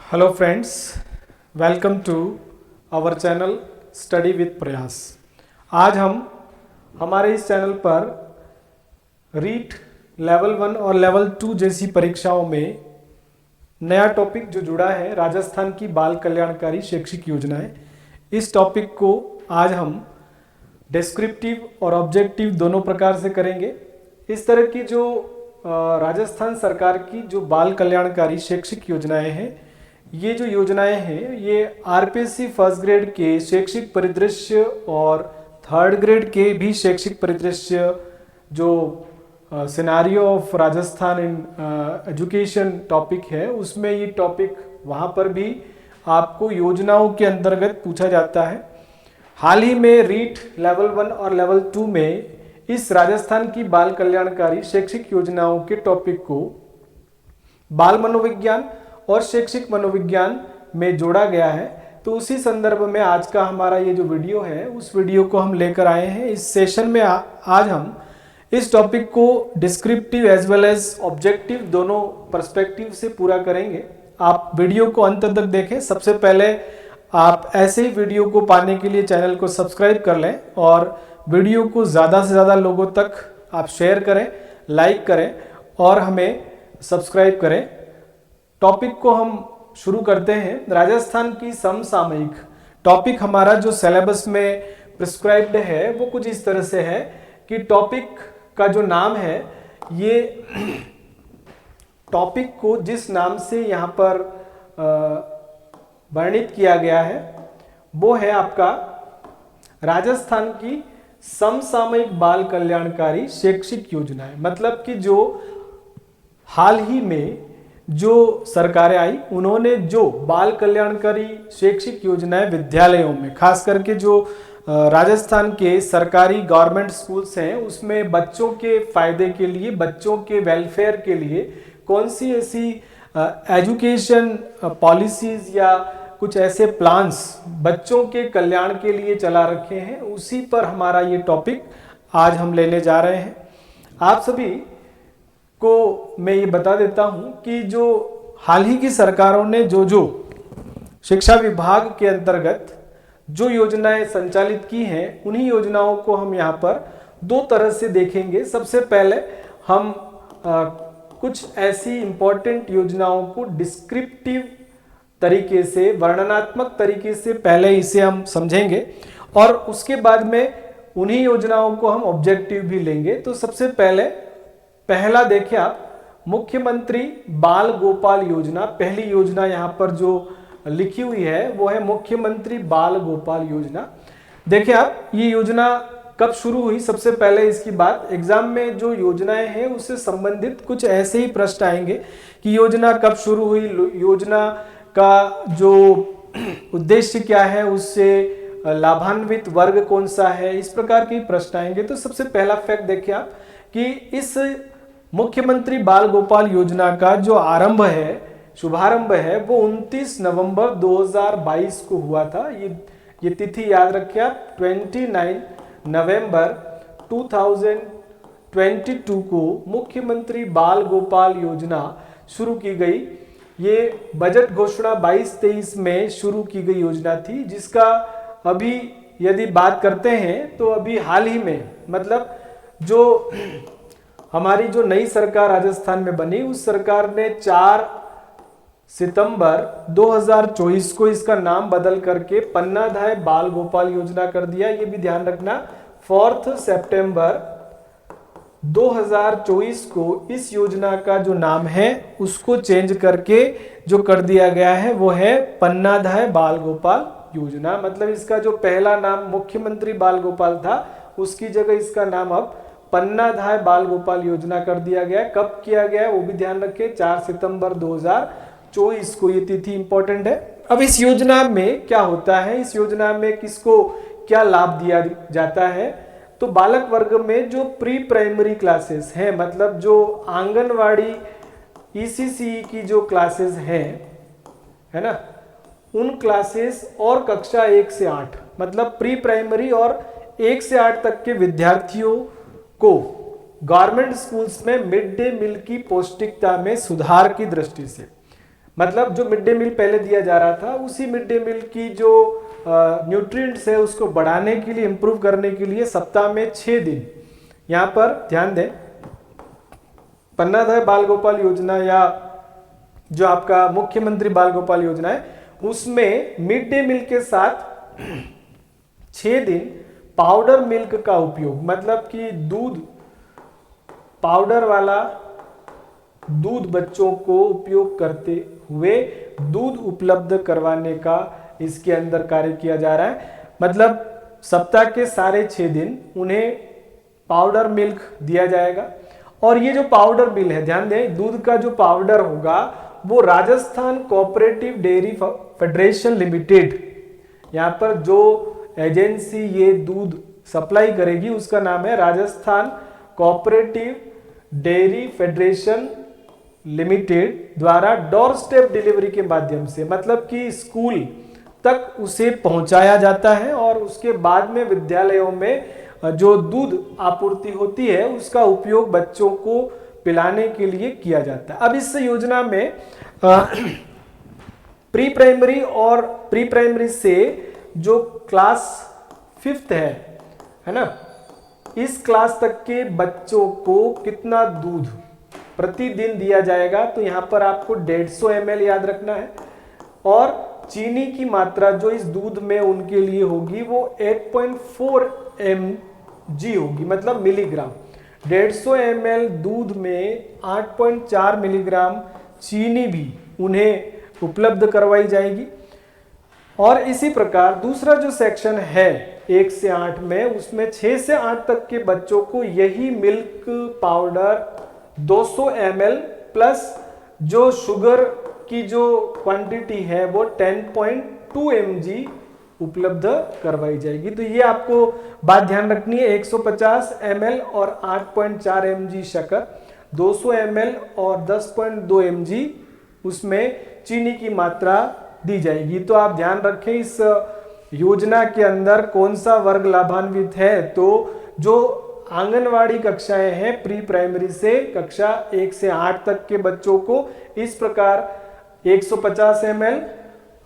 Hello friends, welcome to our channel study with Prayas. आज हम हमारे इस चैनल पर रीट लेवल 1 और लेवल 2 जैसी परीक्षाओं में नया टॉपिक जो जुड़ा है, राजस्थान की बाल कल्याणकारी शैक्षिक योजनाएं। इस टॉपिक को आज हम डिस्क्रिप्टिव और ऑब्जेक्टिव दोनों प्रकार से करेंगे। इस तरह की जो राजस्थान सरकार की जो बाल कल्याणकारी शैक्षिक योजनाएं हैं, ये जो योजनाएं हैं ये आरपीएससी फर्स्ट ग्रेड के शैक्षिक परिदृश्य और थर्ड ग्रेड के भी शैक्षिक परिदृश्य जो scenario of Rajasthan in education topic है, उसमें ये टॉपिक वहाँ पर भी आपको योजनाओं के अंतर्गत पूछा जाता है। हाल ही में रीट लेवल 1 और लेवल 2 में इस राजस्थान की बाल कल्याणकारी शैक्षिक योजनाओं के टॉपिक को बाल मनोविज्ञान और शैक्षिक मनोविज्ञान में जोड़ा गया है। तो उसी संदर्भ में आज का हमारा ये जो वीडियो है, उस वीडियो को हम लेकर आए हैं। इस सेशन में आज हम इस टॉपिक को descriptive as well as objective दोनों पर्सपेक्टिव से पूरा करेंगे। आप वीडियो को अंत तक देखें। सबसे पहले आप ऐसे ही वीडियो को पाने के लिए चैनल को सब्सक्राइब कर लें और वीडियो को ज़्यादा से ज़्यादा लोगों तक आप शेयर करें, लाइक करें और हमें सब्सक्राइब करें। टॉपिक को हम शुरू करते हैं। राजस्थान की समसामयिक टॉपिक हमारा जो सिलेबस में प्रिस्क्राइब्ड है वो कुछ इस तरह से है कि टॉपिक का जो नाम है, ये टॉपिक को जिस नाम से यहाँ पर वर्णित किया गया है वो है आपका राजस्थान की समसामयिक बाल कल्याणकारी शैक्षिक योजनाएं। मतलब कि जो हाल ही में जो सरकारें आई, उन्होंने जो बाल कल्याणकारी शैक्षिक योजनाएं विद्यालयों में, खास करके जो राजस्थान के सरकारी गवर्नमेंट स्कूल्स हैं, उसमें बच्चों के फायदे के लिए, बच्चों के वेलफेयर के लिए कौन सी ऐसी एजुकेशन पॉलिसीज या कुछ ऐसे प्लान्स बच्चों के कल्याण के लिए चला रखे हैं, उसी पर हमारा ये टॉपिक आज हम लेने जा रहे हैं। आप सभी को मैं ये बता देता हूं कि जो हाल ही की सरकारों ने जो शिक्षा विभाग के अंतर्गत जो योजनाएं संचालित की हैं, उन्हीं योजनाओं को हम यहाँ पर दो तरह से देखेंगे। सबसे पहले हम कुछ ऐसी इंपॉर्टेंट योजनाओं को डिस्क्रिप्टिव तरीके से, वर्णनात्मक तरीके से पहले इसे हम समझेंगे और उसके बाद में उन्हीं योजनाओं को हम ऑब्जेक्टिव भी लेंगे। तो सबसे पहला देखिए आप, मुख्यमंत्री बाल गोपाल योजना। पहली योजना यहाँ पर जो लिखी हुई है वो है मुख्यमंत्री बाल गोपाल योजना। देखिए आप, ये योजना कब शुरू हुई, सबसे पहले इसकी बात। एग्जाम में जो योजनाएं हैं उससे संबंधित कुछ ऐसे ही प्रश्न आएंगे कि योजना कब शुरू हुई, योजना का जो उद्देश्य क्या है, उससे लाभान्वित वर्ग कौन सा है, इस प्रकार के प्रश्न आएंगे। तो सबसे पहला फैक्ट देखिए आप कि इस मुख्यमंत्री बाल गोपाल योजना का जो आरंभ है, शुभारंभ है, वो 29 नवंबर 2022 को हुआ था। ये तिथि याद रखिए आप, 29 नवंबर 2022 को मुख्यमंत्री बाल गोपाल योजना शुरू की गई। ये बजट घोषणा 22-23 में शुरू की गई योजना थी, जिसका अभी यदि बात करते हैं तो अभी हाल ही में, मतलब जो हमारी जो नई सरकार राजस्थान में बनी, उस सरकार ने 4 सितंबर 2024 को इसका नाम बदल करके पन्नाधाय बाल गोपाल योजना कर दिया। ये भी ध्यान रखना, 4 सितंबर 2024 को इस योजना का जो नाम है उसको चेंज करके जो कर दिया गया है वो है पन्नाधाय बाल गोपाल योजना। मतलब इसका जो पहला नाम मुख्यमंत्री बाल गोपाल था, उसकी जगह इसका नाम अब पन्नाधाय बाल गोपाल योजना कर दिया गया। कब किया गया है वो भी ध्यान रखें, 4 सितंबर 2024 को। ये तिथि इंपॉर्टेंट है। अब इस योजना में क्या होता है, इस योजना में किसको क्या लाभ दिया जाता है, तो बालक वर्ग में जो प्री प्राइमरी क्लासेस हैं, मतलब जो आंगनवाड़ी ईसीसी की जो क्लासेस हैं, है ना, उन क्लासेस और कक्षा 1 से 8, मतलब प्री प्राइमरी और 1 से 8 तक के विद्यार्थियों को गवर्नमेंट स्कूल्स में मिड डे मील की पौष्टिकता में सुधार की दृष्टि से, मतलब जो मिड डे मील पहले दिया जा रहा था उसी मिड डे मील की जो न्यूट्रिएंट्स है उसको बढ़ाने के लिए, इंप्रूव करने के लिए सप्ताह में 6 दिन, यहाँ पर ध्यान दें, पन्नाधाय बाल गोपाल योजना या जो आपका मुख्यमंत्री बाल गोपाल योजना है उसमें मिड डे मील के साथ 6 दिन पाउडर मिल्क का उपयोग, मतलब कि दूध, पाउडर वाला दूध बच्चों को उपयोग करते हुए दूध उपलब्ध करवाने का इसके अंदर कार्य किया जा रहा है। मतलब सप्ताह के सारे 6 दिन उन्हें पाउडर मिल्क दिया जाएगा। और ये जो पाउडर मिल है, ध्यान दें, दूध का जो पाउडर होगा वो Rajasthan cooperative dairy federation limited, यहाँ पर जो एजेंसी ये दूध सप्लाई करेगी उसका नाम है Rajasthan cooperative dairy federation limited, द्वारा डोर स्टेप डिलीवरी के माध्यम से, मतलब कि स्कूल तक उसे पहुंचाया जाता है और उसके बाद में विद्यालयों में जो दूध आपूर्ति होती है उसका उपयोग बच्चों को पिलाने के लिए किया जाता है। अब इस योजना में प्री प्राइमरी और प्री प्राइमरी से जो क्लास 5th है ना, इस क्लास तक के बच्चों को कितना दूध प्रतिदिन दिया जाएगा, तो यहाँ पर आपको 150 ml याद रखना है। और चीनी की मात्रा जो इस दूध में उनके लिए होगी वो 8.4 mg होगी, मतलब मिलीग्राम। 150 ml दूध में 8.4 मिलीग्राम चीनी भी उन्हें उपलब्ध करवाई जाएगी। और इसी प्रकार दूसरा जो सेक्शन है 1 से 8 में, उसमें 6 से 8 तक के बच्चों को यही मिल्क पाउडर 200 ml प्लस जो शुगर की जो क्वांटिटी है वो 10.2 mg उपलब्ध करवाई जाएगी। तो ये आपको बात ध्यान रखनी है, 150 ml और 8.4 mg शक्कर, 200 ml और 10.2 mg उसमें चीनी की मात्रा दी जाएगी। तो आप ध्यान रखें इस योजना के अंदर कौन सा वर्ग लाभान्वित है, तो जो आंगनवाड़ी कक्षाएं हैं प्री प्राइमरी से कक्षा 1 से 8 तक के बच्चों को इस प्रकार 150 ml,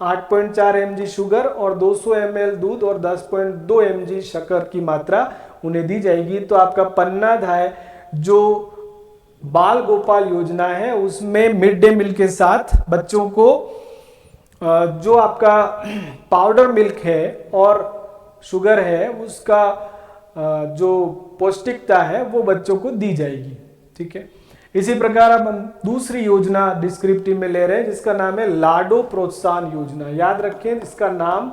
8.4 mg शुगर और 200 ml दूध और 10.2 mg शक्कर की मात्रा उन्हें दी जाएगी। तो आपका पन्नाधाय जो बाल गोपाल योजना है उसमें मिड डे मील के साथ बच्चों को जो आपका पाउडर मिल्क है और शुगर है उसका जो पौष्टिकता है वो बच्चों को दी जाएगी। ठीक है, इसी प्रकार अब हम दूसरी योजना डिस्क्रिप्टिव में ले रहे हैं जिसका नाम है लाडो प्रोत्साहन योजना। याद रखें इसका नाम,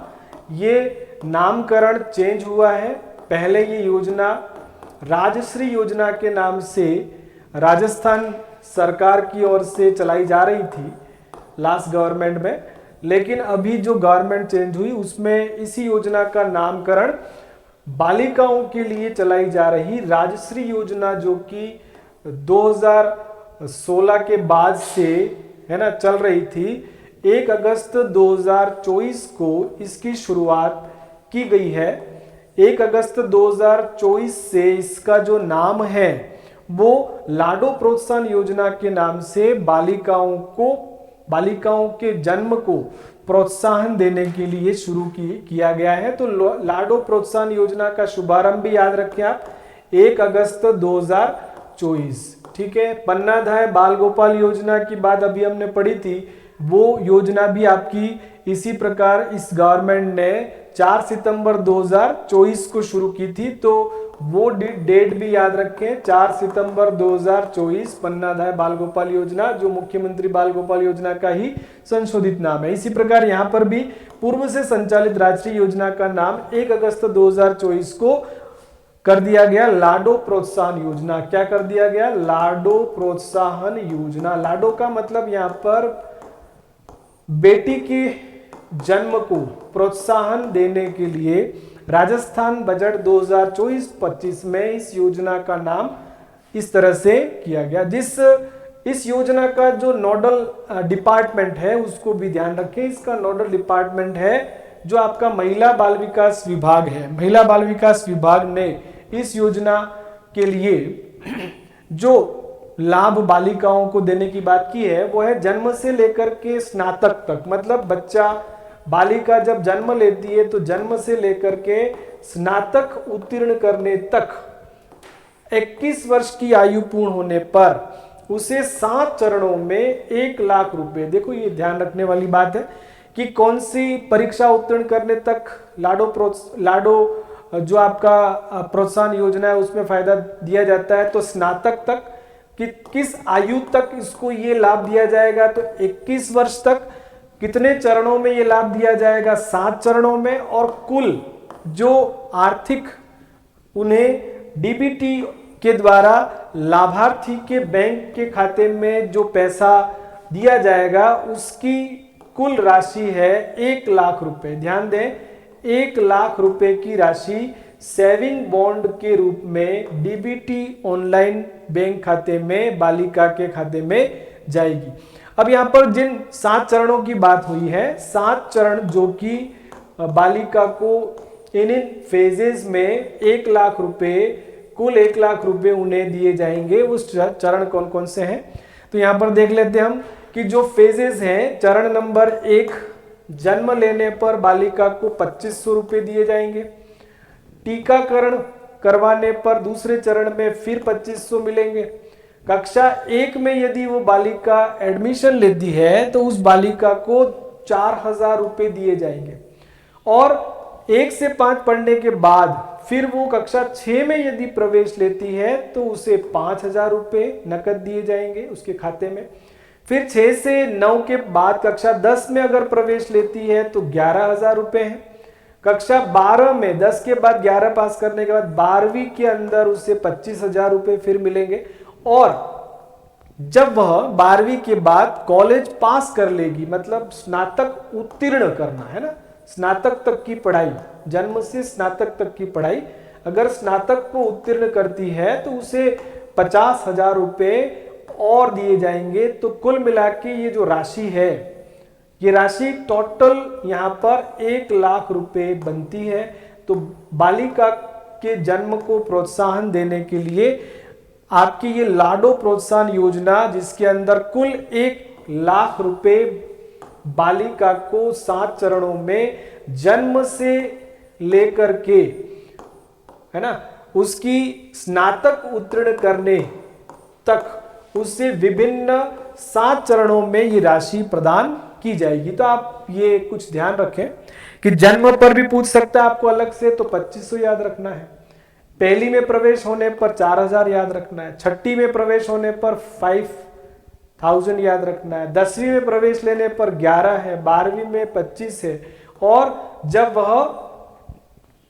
ये नामकरण चेंज हुआ है। पहले ये योजना राजश्री योजना के नाम से राजस्थान सरकार की ओर से चलाई जा रही थी लास्ट गवर्नमेंट में, लेकिन अभी जो गवर्नमेंट चेंज हुई उसमें इसी योजना का नामकरण बालिकाओं के लिए चलाई जा रही राजश्री योजना, जो कि 2016 के बाद से है ना चल रही थी, 1 अगस्त 2024 को इसकी शुरुआत की गई है। 1 अगस्त 2024 से इसका जो नाम है वो लाडो प्रोत्साहन योजना के नाम से बालिकाओं के जन्म को प्रोत्साहन देने के लिए शुरू किया गया है। तो लाडो प्रोत्साहन योजना का शुभारंभ भी याद रखें आप 1 अगस्त 2024। ठीक है, पन्नाधाय बाल गोपाल योजना की बात अभी हमने पढ़ी थी, वो योजना भी आपकी इसी प्रकार इस गवर्नमेंट ने 4 सितंबर 2024 को शुरू की थी। तो वो डेट भी याद रखें, 4 सितंबर 2024 पन्नाधाय बाल गोपाल योजना, जो मुख्यमंत्री बाल गोपाल योजना का ही संशोधित नाम है। इसी प्रकार यहाँ पर भी पूर्व से संचालित राष्ट्रीय योजना का नाम 1 अगस्त 2024 को कर दिया गया लाडो प्रोत्साहन योजना। क्या कर दिया गया? लाडो प्रोत्साहन योजना। लाडो का मतलब यहाँ पर बेटी के जन्म को प्रोत्साहन देने के लिए राजस्थान बजट 2024-25 में इस योजना का नाम इस तरह से किया गया। इस योजना का जो नोडल डिपार्टमेंट है उसको भी ध्यान रखें। इसका नोडल डिपार्टमेंट है जो आपका महिला बाल विकास विभाग है। महिला बाल विकास विभाग ने इस योजना के लिए जो लाभ बालिकाओं को देने की बात की है वो है जन्म से लेकर के स्नातक तक। मतलब बच्चा बालिका जब जन्म लेती है तो जन्म से लेकर के स्नातक उत्तीर्ण करने तक 21 वर्ष की आयु पूर्ण होने पर उसे 7 चरणों में 1 लाख रुपए, देखो ये ध्यान रखने वाली बात है कि कौन सी परीक्षा उत्तीर्ण करने तक लाडो जो आपका प्रोत्साहन योजना है उसमें फायदा दिया जाता है। तो स्नातक तक किस आयु तक इसको ये लाभ दिया जाएगा, तो 21 वर्ष तक कितने चरणों में ये लाभ दिया जाएगा, 7 चरणों में। और कुल जो आर्थिक उन्हें डीबीटी के द्वारा लाभार्थी के बैंक के खाते में जो पैसा दिया जाएगा उसकी कुल राशि है 1 लाख रुपए। ध्यान दें, 1 लाख रुपए की राशि सेविंग बॉन्ड के रूप में डीबीटी ऑनलाइन बैंक खाते में बालिका के खाते में जाएगी। अब यहाँ पर जिन 7 चरणों की बात हुई है, 7 चरण जो कि बालिका को इन फेजेस में 1 लाख रुपए, कुल 1 लाख रुपए उन्हें दिए जाएंगे। उस चरण कौन कौन से हैं, तो यहाँ पर देख लेते हैं हम कि जो फेजेस हैं, चरण नंबर 1 जन्म लेने पर बालिका को 2500 रुपए दिए जाएंगे। टीकाकरण करवाने पर दूसरे चरण में फिर 2500 मिलेंगे। कक्षा 1 में यदि वो बालिका एडमिशन लेती है तो उस बालिका को 4000 रुपए दिए जाएंगे। और 1 से 5 पढ़ने के बाद फिर वो कक्षा 6 में यदि प्रवेश लेती है तो उसे 5000 रुपए नकद दिए जाएंगे उसके खाते में। फिर 6 से 9 के बाद कक्षा 10 में अगर प्रवेश लेती है तो 11000 रुपए है। कक्षा 12 में 10 के बाद 11 पास करने के बाद 12वीं के अंदर उसे 25000 रुपए फिर मिलेंगे। और जब वह 12वीं के बाद कॉलेज पास कर लेगी, मतलब स्नातक उत्तीर्ण करना है ना, स्नातक तक की पढ़ाई, जन्म से स्नातक तक की पढ़ाई अगर स्नातक को उत्तीर्ण करती है तो उसे 50,000 रुपए और दिए जाएंगे। तो कुल मिला के ये जो राशि है, ये राशि टोटल यहाँ पर 1 लाख रुपए बनती है। तो बालिका के जन्म को प्रोत्साहन देने के लिए आपकी ये लाडो प्रोत्साहन योजना, जिसके अंदर कुल 1 लाख रुपए बालिका को 7 चरणों में जन्म से लेकर के, है ना, उसकी स्नातक उत्तीर्ण करने तक उसे विभिन्न 7 चरणों में ये राशि प्रदान की जाएगी। तो आप ये कुछ ध्यान रखें कि जन्म पर भी पूछ सकता है आपको अलग से, तो 2500 याद रखना है। पहली में प्रवेश होने पर 4000 याद रखना है। छठी में प्रवेश होने पर 5000 याद रखना है। 10वीं में प्रवेश लेने पर 11 है। 12वीं में 25 है। और जब वह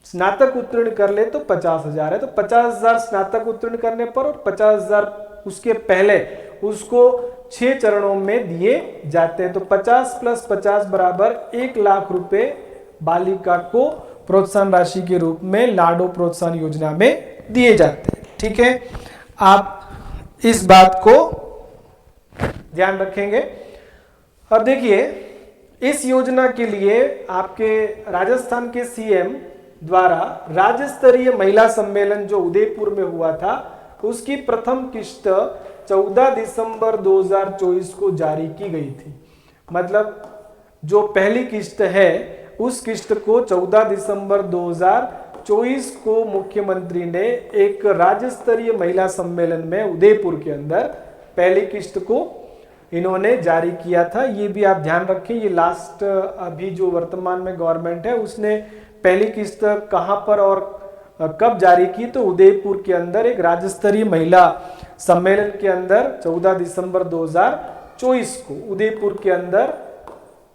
स्नातक उत्तीर्ण कर ले तो 50,000 है। तो 50,000 स्नातक उत्तीर्ण करने पर और 50,000 उसके पहले उसको 6 चरणों में दिए जाते हैं। तो 50 + 50 बराबर 1 लाख रुपए बालिका को प्रोत्साहन राशि के रूप में लाडो प्रोत्साहन योजना में दिए जाते हैं। ठीक है, आप इस बात को ध्यान रखेंगे। अब देखिए, इस योजना के लिए आपके राजस्थान के सीएम द्वारा राज्य स्तरीय महिला सम्मेलन जो उदयपुर में हुआ था, उसकी प्रथम किस्त 14 दिसंबर 2024 को जारी की गई थी। मतलब जो पहली किस्त है उस किस्त को 14 दिसंबर 2024 को मुख्यमंत्री ने एक राज्य स्तरीय महिला सम्मेलन में उदयपुर के अंदर पहली किस्त को इन्होंने जारी किया था। ये भी आप ध्यान रखें, ये लास्ट अभी जो वर्तमान में गवर्नमेंट है उसने पहली किस्त कहां पर और कब जारी की, तो उदयपुर के अंदर एक राज्य स्तरीय महिला सम्मेलन के अंदर 14 दिसंबर 2024 को उदयपुर के अंदर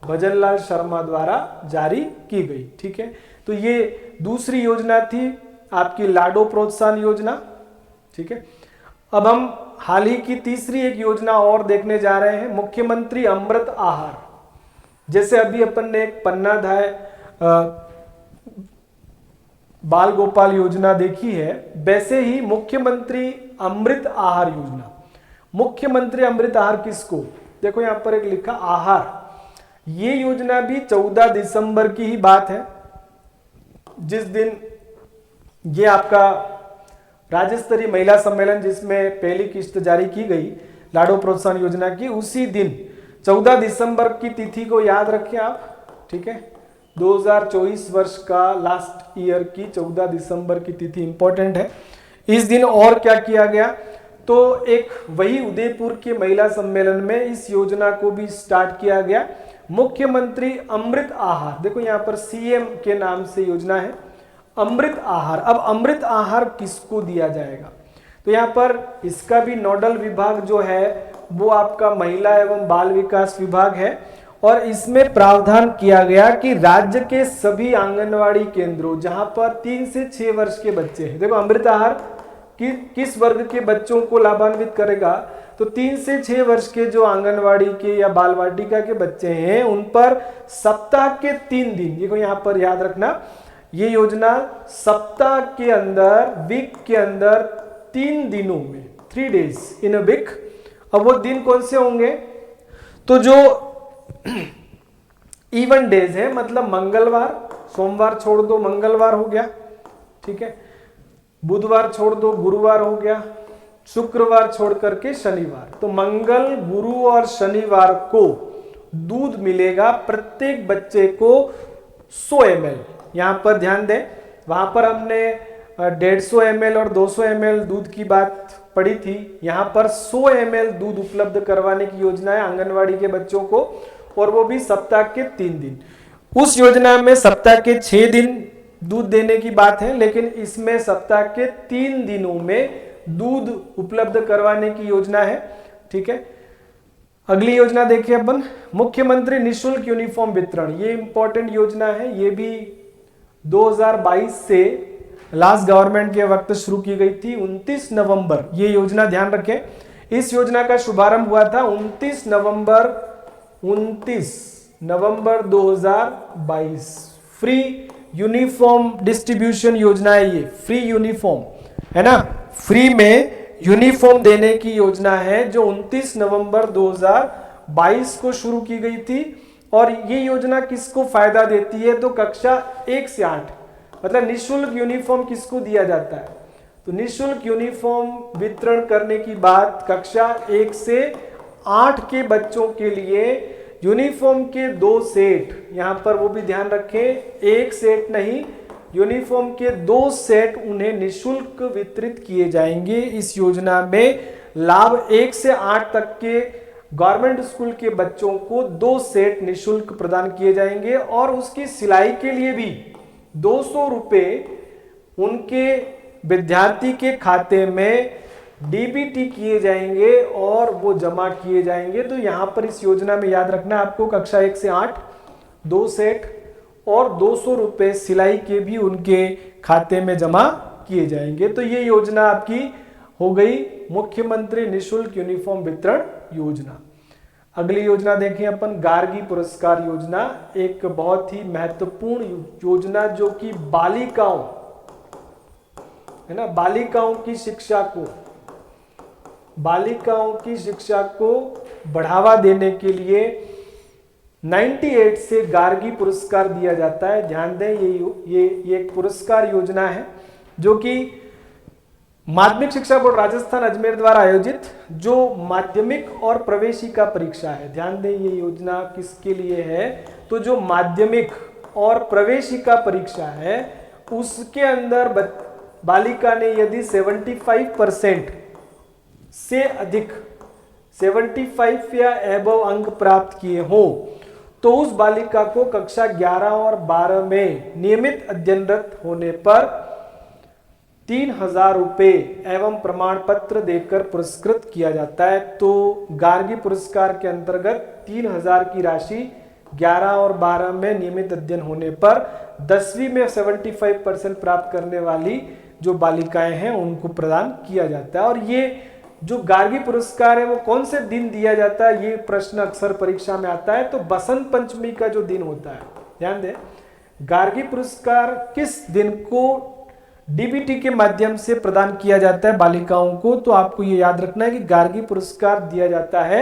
भजनलाल शर्मा द्वारा जारी की गई। ठीक है, तो ये दूसरी योजना थी आपकी लाडो प्रोत्साहन योजना। ठीक है, अब हम हाल ही की तीसरी एक योजना और देखने जा रहे हैं, मुख्यमंत्री अमृत आहार। जैसे अभी अपन ने एक पन्नाधाय बाल गोपाल योजना देखी है, वैसे ही मुख्यमंत्री अमृत आहार योजना। मुख्यमंत्री अमृत आहार किसको, देखो यहां पर एक लिखा आहार। ये योजना भी 14 दिसंबर की ही बात है, जिस दिन ये आपका राज्य स्तरीय महिला सम्मेलन जिसमें पहली किस्त जारी की गई लाडो प्रोत्साहन योजना की, उसी दिन 14 दिसंबर की तिथि को याद रखें आप, ठीक है। 2024 वर्ष का लास्ट ईयर की 14 दिसंबर की तिथि इंपॉर्टेंट है। इस दिन और क्या किया गया, तो एक वही उदयपुर के महिला सम्मेलन में इस योजना को भी स्टार्ट किया गया, मुख्यमंत्री अमृत आहार। देखो यहाँ पर सीएम के नाम से योजना है अमृत आहार। अब अमृत आहार किसको दिया जाएगा, तो यहाँ पर इसका भी नोडल विभाग जो है वो आपका महिला एवं बाल विकास विभाग है, और इसमें प्रावधान किया गया कि राज्य के सभी आंगनवाड़ी केंद्रों जहां पर 3 से 6 वर्ष के बच्चे हैं, देखो अमृत आहार किस वर्ग के बच्चों को लाभान्वित करेगा, तो 3 से 6 वर्ष के जो आंगनवाड़ी के या बाल वाटिका के बच्चे हैं उन पर सप्ताह के 3 दिन, देखो यहाँ पर याद रखना, ये योजना सप्ताह के अंदर, वीक के अंदर 3 दिनों में, 3 डेज इन अ वीक। अब वो दिन कौन से होंगे, तो जो इवन डेज है, मतलब मंगलवार, सोमवार छोड़ दो मंगलवार हो गया, ठीक है, बुधवार छोड़ दो गुरुवार हो गया, शुक्रवार छोड़ करके शनिवार, तो मंगल, गुरु और शनिवार को दूध मिलेगा प्रत्येक बच्चे को 100 ml। यहां पर ध्यान दें, वहां पर हमने 150 ml और 200 ml दूध की बात पड़ी थी, यहां पर 100 ml दूध उपलब्ध करवाने की योजना है आंगनवाड़ी के बच्चों को, और वो भी सप्ताह के 3 दिन। उस योजना में सप्ताह के 6 दिन दूध देने की बात है, लेकिन इसमें सप्ताह के 3 दिनों में दूध उपलब्ध करवाने की योजना है, ठीक है। अगली योजना देखिए अपन, मुख्यमंत्री निशुल्क यूनिफॉर्म वितरण। ये इंपॉर्टेंट योजना है, ये भी 2022 से लास्ट गवर्नमेंट के वक्त शुरू की गई थी। 29 नवंबर ये योजना, ध्यान रखें, इस योजना का शुभारंभ हुआ था 29 नवंबर 2022। फ्री यूनिफॉर्म डिस्ट्रीब्यूशन योजना है ये, फ्री यूनिफॉर्म है ना, फ्री में यूनिफॉर्म देने की योजना है जो 29 नवंबर 2022 को शुरू की गई थी। और ये योजना किसको फायदा देती है, तो कक्षा 1 से 8, मतलब निःशुल्क यूनिफॉर्म किसको दिया जाता है, तो निःशुल्क यूनिफॉर्म वितरण करने की बात कक्षा 1 से 8 के बच्चों के लिए यूनिफॉर्म के 2 सेट, यहां पर वो भी ध्यान रखें, 1 सेट नहीं, यूनिफॉर्म के 2 सेट उन्हें निःशुल्क वितरित किए जाएंगे। इस योजना में लाभ 1 से 8 तक के गवर्नमेंट स्कूल के बच्चों को 2 सेट निःशुल्क प्रदान किए जाएंगे, और उसकी सिलाई के लिए भी 200 रुपये उनके विद्यार्थी के खाते में डीबीटी किए जाएंगे और वो जमा किए जाएंगे। तो यहां पर इस योजना में याद रखना आपको, कक्षा 1 से 8 2 सेट और 200 रुपये सिलाई के भी उनके खाते में जमा किए जाएंगे। तो ये योजना आपकी हो गई मुख्यमंत्री निःशुल्क यूनिफॉर्म वितरण योजना। अगली योजना देखें अपन, गार्गी पुरस्कार योजना, एक बहुत ही महत्वपूर्ण योजना जो कि बालिकाओं है ना, बालिकाओं की शिक्षा को बढ़ावा देने के लिए 98 से गार्गी पुरस्कार दिया जाता है। ध्यान दें, ये एक पुरस्कार योजना है जो कि माध्यमिक शिक्षा बोर्ड राजस्थान अजमेर द्वारा आयोजित जो माध्यमिक और प्रवेशिका परीक्षा है। ध्यान दें, ये योजना किसके लिए है, तो जो माध्यमिक और प्रवेशिका परीक्षा है उसके अंदर बालिका ने यदि 75% से अधिक 75 या एबव अंक प्राप्त किए हो तो उस बालिका को कक्षा 11 और 12 में नियमित अध्ययनरत होने पर 3000 रुपये एवं प्रमाण पत्र देकर पुरस्कृत किया जाता है। तो गार्गी पुरस्कार के अंतर्गत 3000 की राशि 11 और 12 में नियमित अध्ययन होने पर 10वीं में 75% प्राप्त करने वाली जो बालिकाएं हैं उनको प्रदान किया जाता है। और ये जो गार्गी पुरस्कार है वो कौन से दिन दिया जाता है, ये प्रश्न अक्सर परीक्षा में आता है। तो बसंत पंचमी का जो दिन होता है, ध्यान दें, गार्गी पुरस्कार किस दिन को डीबीटी के माध्यम से प्रदान किया जाता है बालिकाओं को, तो आपको ये याद रखना है कि गार्गी पुरस्कार दिया जाता है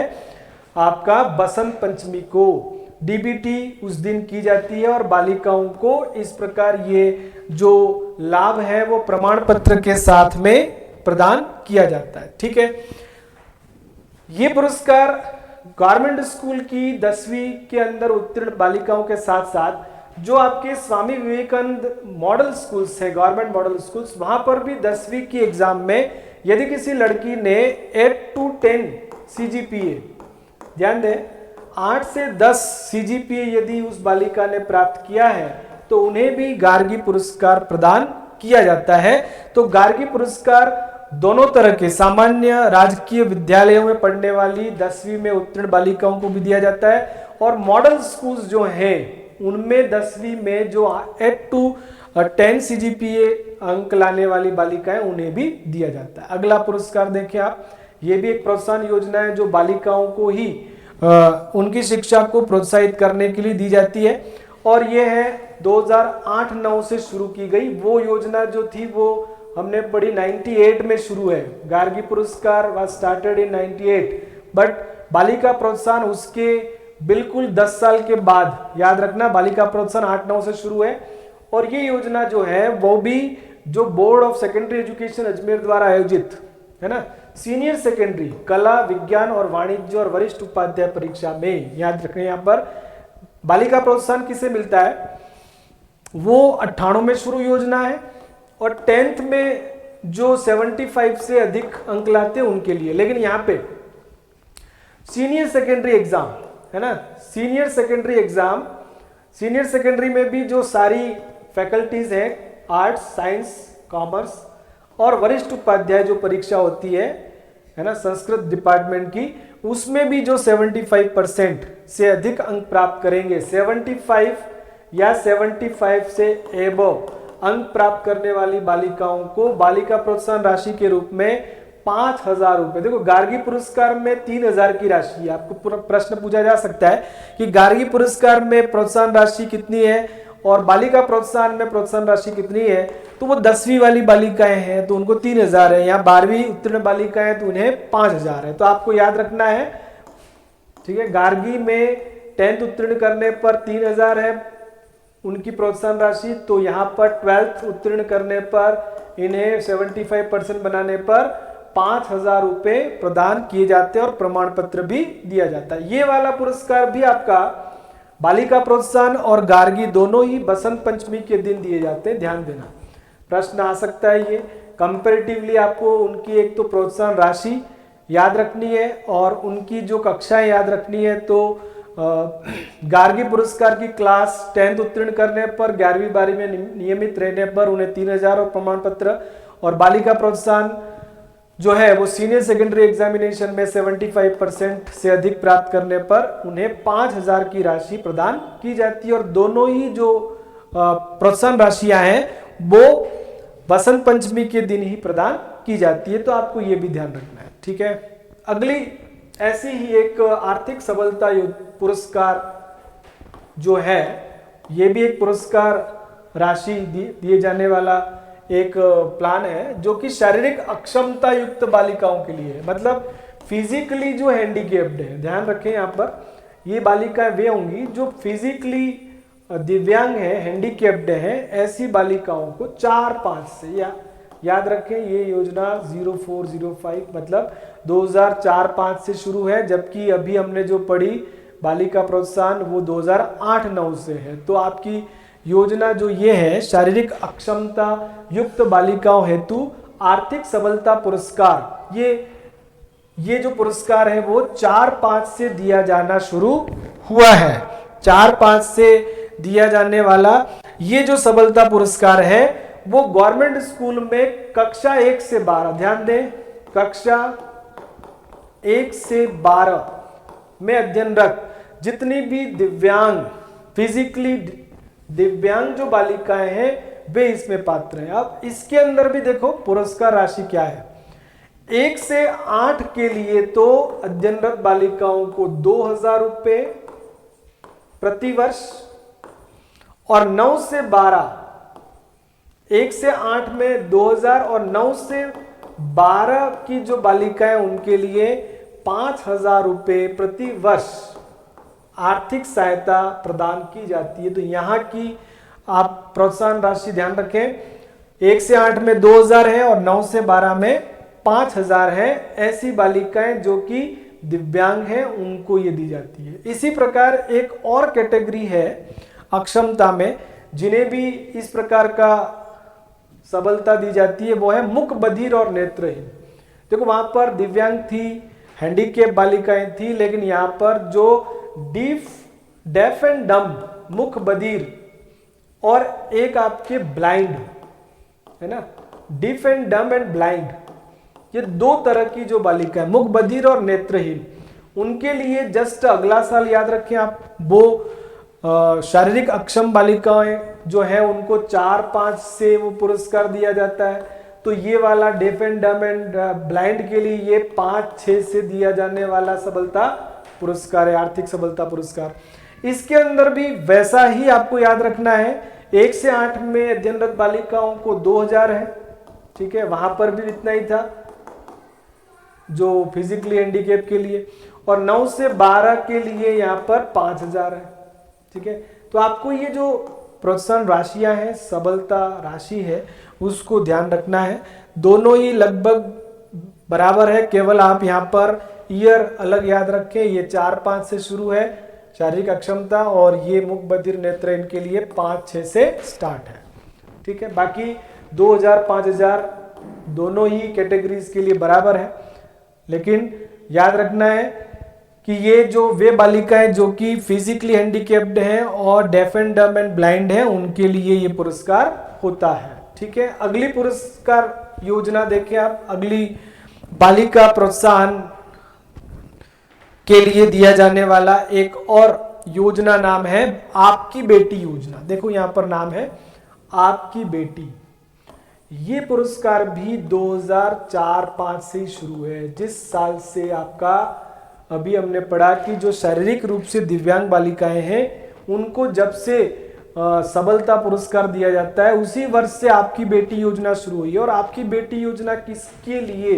आपका बसंत पंचमी को। डीबीटी उस दिन की जाती है और बालिकाओं को इस प्रकार ये जो लाभ है वो प्रमाण पत्र के साथ में प्रदान किया जाता है। ठीक है, ये पुरस्कार गवर्नमेंट स्कूल की 10वीं के अंदर उत्तीर्ण बालिकाओं के साथ साथ जो आपके स्वामी विवेकानंद मॉडल स्कूल्स है, गवर्नमेंट मॉडल स्कूल्स, वहां पर भी 10वीं की एग्जाम में यदि किसी लड़की ने 8 to 10 CGPA, ध्यान दें 8 से 10 CGPA यदि उस बालिका ने प्राप्त किया है तो उन्हें भी गार्गी पुरस्कार प्रदान किया जाता है। तो गार्गी पुरस्कार दोनों तरह के सामान्य राजकीय विद्यालयों में पढ़ने वाली 10वीं में उत्तीर्ण बालिकाओं को भी दिया जाता है और मॉडल स्कूल्स जो हैं उनमें 10वीं में जो 8 to 10 CGPA अंक लाने वाली बालिकाएं उन्हें भी दिया जाता है। अगला पुरस्कार देखें आप, ये भी एक प्रोत्साहन योजना है जो बालिकाओं को ही उनकी शिक्षा को प्रोत्साहित करने के लिए दी जाती है और ये है 2008-9 से शुरू की गई। वो योजना जो थी वो हमने पढ़ी 98 में शुरू है। गार्गी पुरस्कार वाज स्टार्टेड इन 98 बट बालिका प्रोत्साहन उसके बिल्कुल 10 साल के बाद, याद रखना बालिका प्रोत्साहन 8-9 से शुरू है और ये योजना जो है वो भी जो board of secondary education Ajmer द्वारा आयोजित है ना, सीनियर सेकेंडरी कला विज्ञान और वाणिज्य और वरिष्ठ उपाध्याय परीक्षा में, याद रखें यहाँ पर बालिका प्रोत्साहन किसे मिलता है, वो 98 में शुरू योजना है और 10th में जो 75 से अधिक अंक लाते हैं उनके लिए। लेकिन यहाँ पे सीनियर सेकेंडरी एग्जाम है ना, senior secondary exam, senior secondary में भी जो सारी फैकल्टीज हैं आर्ट्स साइंस कॉमर्स और वरिष्ठ उपाध्याय जो परीक्षा होती है ना संस्कृत डिपार्टमेंट की, उसमें भी जो 75% से अधिक अंक प्राप्त करेंगे, 75 या 75 से एबव अंक प्राप्त करने वाली बालिकाओं को बालिका प्रोत्साहन राशि के रूप में 5,000 रुपए। देखो गार्गी पुरस्कार में 3,000 की राशि है। आपको प्रश्न पूछा जा सकता है कि गार्गी पुरस्कार में प्रोत्साहन राशि कितनी है और बालिका प्रोत्साहन में प्रोत्साहन राशि कितनी है, तो वो 10वीं वाली बालिकाएं हैं तो उनको 3,000 है, यहाँ 12वीं उत्तीर्ण बालिकाएं तो उन्हें 5,000 है। तो आपको याद रखना है, ठीक है, गार्गी में 10th उत्तीर्ण करने पर 3,000 है उनकी प्रोत्साहन राशि, तो यहाँ पर 12th उत्तीर्ण करने पर इन्हें 75% बनाने पर 5,000 रुपए प्रदान किए जाते हैं और प्रमाण पत्र भी दिया जाता है। ये वाला पुरस्कार भी आपका बालिका प्रोत्साहन और गार्गी दोनों ही बसंत पंचमी के दिन दिए जाते हैं, ध्यान देना। प्रश्न आ सकता है ये कंपैरेटिवली, आपको उनकी एक तो प्रोत्साहन राशि याद रखनी है और उनकी जो कक्षाएं याद रखनी है। तो गार्गी पुरस्कार की क्लास 10th उत्तीर्ण करने पर 11वीं 12वीं में नियमित रहने पर उन्हें 3,000 और प्रमाण पत्र, और बालिका प्रोत्साहन जो है वो सीनियर सेकेंडरी एग्जामिनेशन में 75% से अधिक प्राप्त करने पर उन्हें 5,000 की राशि प्रदान की जाती है और दोनों ही जो प्रोत्साहन राशियां हैं वो बसंत पंचमी के दिन ही प्रदान की जाती है। तो आपको ये भी ध्यान रखना है, ठीक है। अगली ऐसी ही एक आर्थिक सबलता पुरस्कार जो है, ये भी एक पुरस्कार राशि दिए जाने वाला एक प्लान है जो कि शारीरिक अक्षमता युक्त बालिकाओं के लिए है, मतलब फिजिकली जो हैंडीकैप्ड है। ध्यान रखें यहाँ पर ये बालिकाएं वे होंगी जो फिजिकली दिव्यांग है, हैंडीकैप्ड है। ऐसी बालिकाओं को 4-5 से याद रखें, ये योजना 0405 मतलब 2004-05 से शुरू है, जबकि अभी हमने जो पढ़ी बालिका प्रोत्साहन वो 2008-09 से है। तो आपकी योजना जो ये है शारीरिक अक्षमता युक्त बालिकाओं हेतु आर्थिक सबलता पुरस्कार, ये जो पुरस्कार है वो 4-5 से दिया जाना शुरू हुआ है। 4-5 से दिया जाने वाला ये जो सबलता पुरस्कार है वो गवर्नमेंट स्कूल में कक्षा 1 से 12, ध्यान दें, कक्षा 1 से 12 में अध्ययनरत जितनी भी दिव्यांग, फिजिकली दिव्यांग जो बालिकाएं हैं वे इसमें पात्र हैं। अब इसके अंदर भी देखो पुरस्कार राशि क्या है। 1 से 8 के लिए तो अध्ययनरत बालिकाओं को 2,000 रुपए प्रति वर्ष, और 9 से 12, 1 से 8 में 2,000 और 9 से 12 की जो बालिकाएं उनके लिए 5,000 रुपए प्रति वर्ष आर्थिक सहायता प्रदान की जाती है। तो यहाँ की आप प्रोत्साहन राशि ध्यान रखें, 1 से 8 में 2,000 है और 9 से 12 में 5000 हैं ऐसी बालिकाएं जो कि दिव्यांग हैं, उनको ये दी जाती है। इसी प्रकार एक और कैटेगरी है अक्षमता में जिन्हें भी इस प्रकार का सबलता दी जाती है, वो है मूक बधिर और नेत्रहीन। देखो वहां पर दिव्यांग थी, हैंडीकेप बालिकाएं थी, लेकिन यहाँ पर जो डेफ एंड डम्ब, मूक बधिर और एक आपके ब्लाइंड है ना, deaf and dumb and blind, ये दो तरह की जो बालिका है, मूक बधिर और नेत्रहीन, उनके लिए जस्ट अगला साल याद रखें आप, वो शारीरिक अक्षम बालिकाएं जो है उनको 4-5 से वो पुरस्कार दिया जाता है। तो ये वाला deaf and dumb and blind के लिए ये 5-6 से दिया जाने वाला सबलता पुरस्कार है, आर्थिक सबलता पुरस्कार। इसके अंदर भी वैसा ही आपको याद रखना है, 1 से 8 में अध्ययनरत बालिकाओं को 2000 है, ठीक है, वहां पर भी इतना ही था जो फिजिकली हैंडीकेप के लिए, और 9 से 12 के लिए यहाँ पर 5000 है, ठीक है। तो आपको ये जो प्रोत्साहन राशियां हैं, सबलता राशि है, उसको ध्यान रखना है। दोनों ही लगभग बराबर है, केवल आप यहाँ पर ईयर अलग याद रखें। ये 4-5 से शुरू है शारीरिक अक्षमता, और ये मूक बधिर नेत्रहीन के लिए 5-6 से स्टार्ट है, ठीक है। बाकी 2000-5000 दोनों ही कैटेगरीज के लिए बराबर है, लेकिन याद रखना है कि ये जो वे बालिकाएं जो कि फिजिकली हैंडीकेप्ड हैं और deaf and dumb and blind हैं, उनके लिए ये पुरस्कार होता है, ठीक है। अगली पुरस्कार योजना देखें आप, अगली बालिका प्रोत्साहन के लिए दिया जाने वाला एक और योजना नाम है आपकी बेटी योजना। देखो यहां पर नाम है आपकी बेटी। ये पुरस्कार भी 2004-05 से शुरू है, जिस साल से आपका अभी हमने पढ़ा कि जो शारीरिक रूप से दिव्यांग बालिकाएं हैं उनको जब से सबलता पुरस्कार दिया जाता है, उसी वर्ष से आपकी बेटी योजना शुरू हुई है। और आपकी बेटी योजना किसके लिए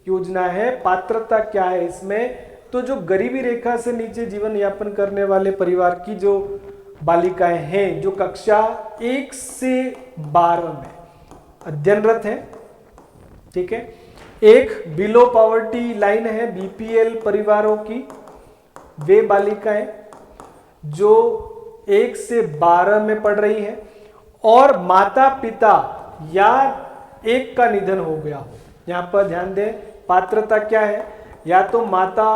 योजना है, पात्रता क्या है इसमें, तो जो गरीबी रेखा से नीचे जीवन यापन करने वाले परिवार की जो बालिकाएं हैं, जो कक्षा 1 से 12 में अध्ययनरत हैं, ठीक है, एक बिलो पॉवर्टी लाइन है, बीपीएल परिवारों की वे बालिकाएं जो 1 से 12 में पढ़ रही हैं, और माता पिता या एक का निधन हो गया हो। यहां पर ध्यान दें, पात्रता क्या है, या तो माता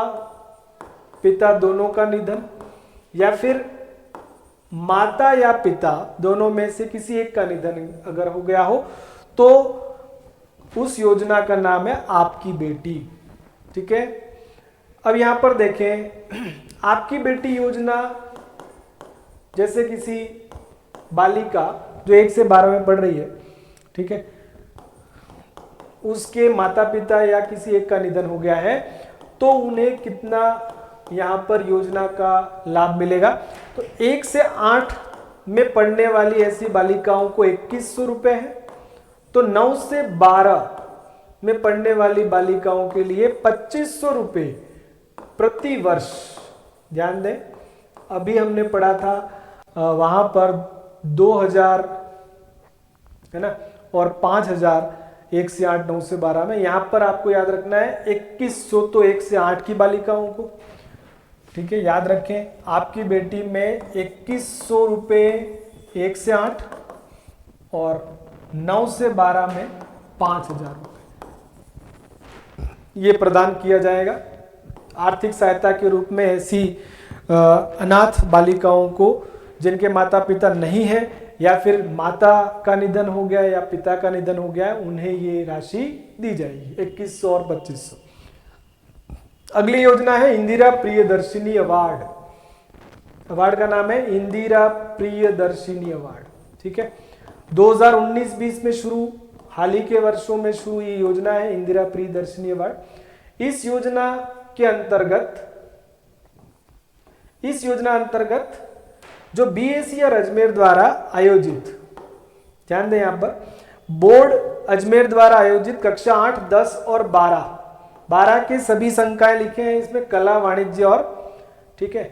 पिता दोनों का निधन, या फिर माता या पिता दोनों में से किसी एक का निधन अगर हो गया हो, तो उस योजना का नाम है आपकी बेटी, ठीक है। अब यहां पर देखें, आपकी बेटी योजना जैसे किसी बालिका जो 1 से 12 में पढ़ रही है, ठीक है, उसके माता पिता या किसी एक का निधन हो गया है, तो उन्हें कितना यहां पर योजना का लाभ मिलेगा। तो 1 से 8 में पढ़ने वाली ऐसी बालिकाओं को 2100 रुपए है, तो 9 से 12 में पढ़ने वाली बालिकाओं के लिए 2500 रुपए प्रति वर्ष। ध्यान दें, अभी हमने पढ़ा था वहां पर 2000 है ना, और 5000 1 से 8, 9 से 12 में। यहां पर आपको याद रखना है 2100 तो 1 से 8 की बालिकाओं को, ठीक है, याद रखें। आपकी बेटी में 2100 रुपए 1 से 8 और 9 से 12 में 5000 रुपए ये प्रदान किया जाएगा आर्थिक सहायता के रूप में ऐसी अनाथ बालिकाओं को जिनके माता पिता नहीं है, या फिर माता का निधन हो गया या पिता का निधन हो गया, उन्हें ये राशि दी जाएगी 2100 और 2500। अगली योजना है इंदिरा प्रियदर्शिनी अवार्ड। अवार्ड का नाम है इंदिरा प्रियदर्शिनी अवार्ड, ठीक है। 2019-20 में शुरू, हाल ही के वर्षों में शुरू ये योजना है इंदिरा प्रियदर्शिनी अवार्ड। इस योजना अंतर्गत जो बीएससी या अजमेर द्वारा आयोजित, ध्यान दें यहां पर, बोर्ड अजमेर द्वारा आयोजित कक्षा 8, 10 और 12 के सभी संकाय लिखे हैं इसमें, कला, वाणिज्य और, ठीक है,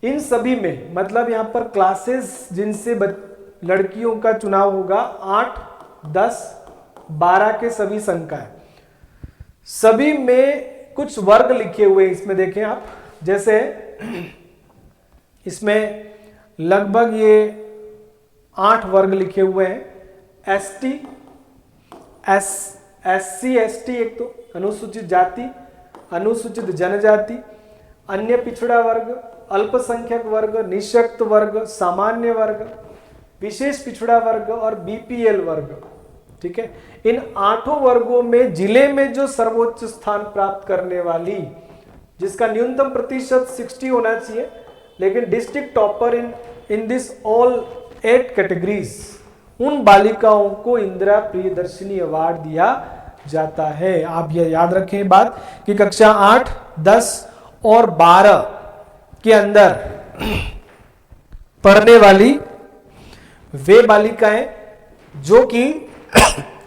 इन सभी में मतलब यहां पर क्लासेस जिनसे लड़कियों का चुनाव होगा 8, 10, 12 के सभी संकाय, सभी में कुछ वर्ग लिखे हुए इसमें देखें आप, जैसे इसमें लगभग ये 8 वर्ग लिखे हुए हैं। एसटी, एससी एसटी, एक तो अनुसूचित जाति, अनुसूचित जनजाति, अन्य पिछड़ा वर्ग, अल्पसंख्यक वर्ग, निःशक्त वर्ग, सामान्य वर्ग, विशेष पिछड़ा वर्ग और बीपीएल वर्ग। ठीक है, इन 8 वर्गों में जिले में जो सर्वोच्च स्थान प्राप्त करने वाली, जिसका न्यूनतम प्रतिशत 60 होना चाहिए, लेकिन district topper in this all 8 categories, उन बालिकाओं को इंदिरा प्रियदर्शिनी अवार्ड दिया जाता है। आप ये याद रखें बात कि कक्षा 8, 10 और 12 के अंदर पढ़ने वाली वे बालिकाएं जो कि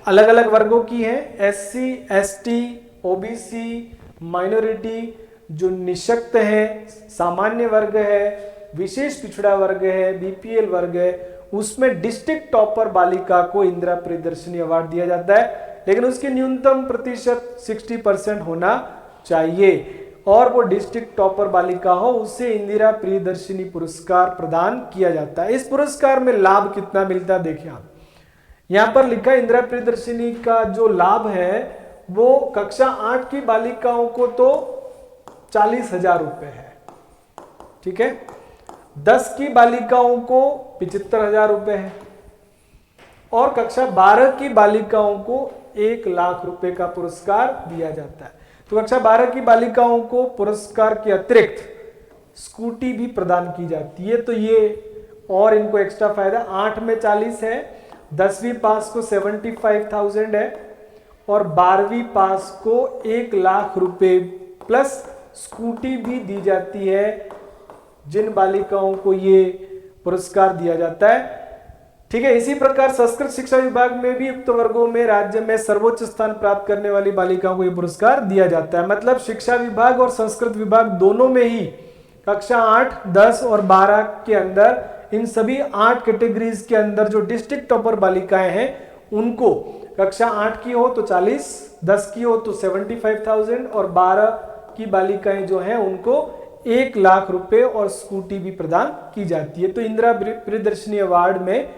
अलग अलग वर्गों की हैं, एससी, एसटी, ओबीसी, माइनॉरिटी, जो निःशक्त है, सामान्य वर्ग है, विशेष पिछड़ा वर्ग है, बीपीएल वर्ग है, उसमें डिस्ट्रिक्ट टॉपर बालिका को इंदिरा प्रियदर्शिनी अवार्ड दिया जाता है, लेकिन उसकी न्यूनतम प्रतिशत 60% होना चाहिए और वो डिस्ट्रिक्ट टॉपर बालिका हो, उसे इंदिरा प्रियदर्शिनी पुरस्कार प्रदान किया जाता है। इस पुरस्कार में लाभ कितना मिलता है देखिए आप, यहां पर लिखा है इंदिरा प्रियदर्शिनी का जो लाभ है वो कक्षा 8 की बालिकाओं को तो 40,000 रुपए है। ठीक है, 10 की बालिकाओं को 75,000 रुपए है और कक्षा 12 की बालिकाओं को 1 लाख रुपए का पुरस्कार दिया जाता है। तो कक्षा 12 की बालिकाओं को पुरस्कार के अतिरिक्त स्कूटी भी प्रदान की जाती है, तो ये और इनको एक्स्ट्रा फायदा। 8 में 40 है, 10वीं पास को 75,000 है और 12वीं पास को 1 लाख रुपए प्लस स्कूटी भी दी जाती है जिन बालिकाओं को ये पुरस्कार दिया जाता है। ठीक है, इसी प्रकार संस्कृत शिक्षा विभाग में भी उक्त वर्गों में राज्य में सर्वोच्च स्थान प्राप्त करने वाली बालिकाओं को यह पुरस्कार दिया जाता है। मतलब शिक्षा विभाग और संस्कृत विभाग दोनों में ही कक्षा 8, 10 और 12 के अंदर इन सभी 8 कैटेगरीज के अंदर जो डिस्ट्रिक्ट टॉपर बालिकाएं हैं उनको कक्षा 8 की हो तो 40, 10 की हो तो 75,000 और 12 की बालिकाएं जो हैं उनको 1 लाख रुपए और स्कूटी भी प्रदान की जाती है। तो इंदिरा प्रियदर्शिनी अवार्ड में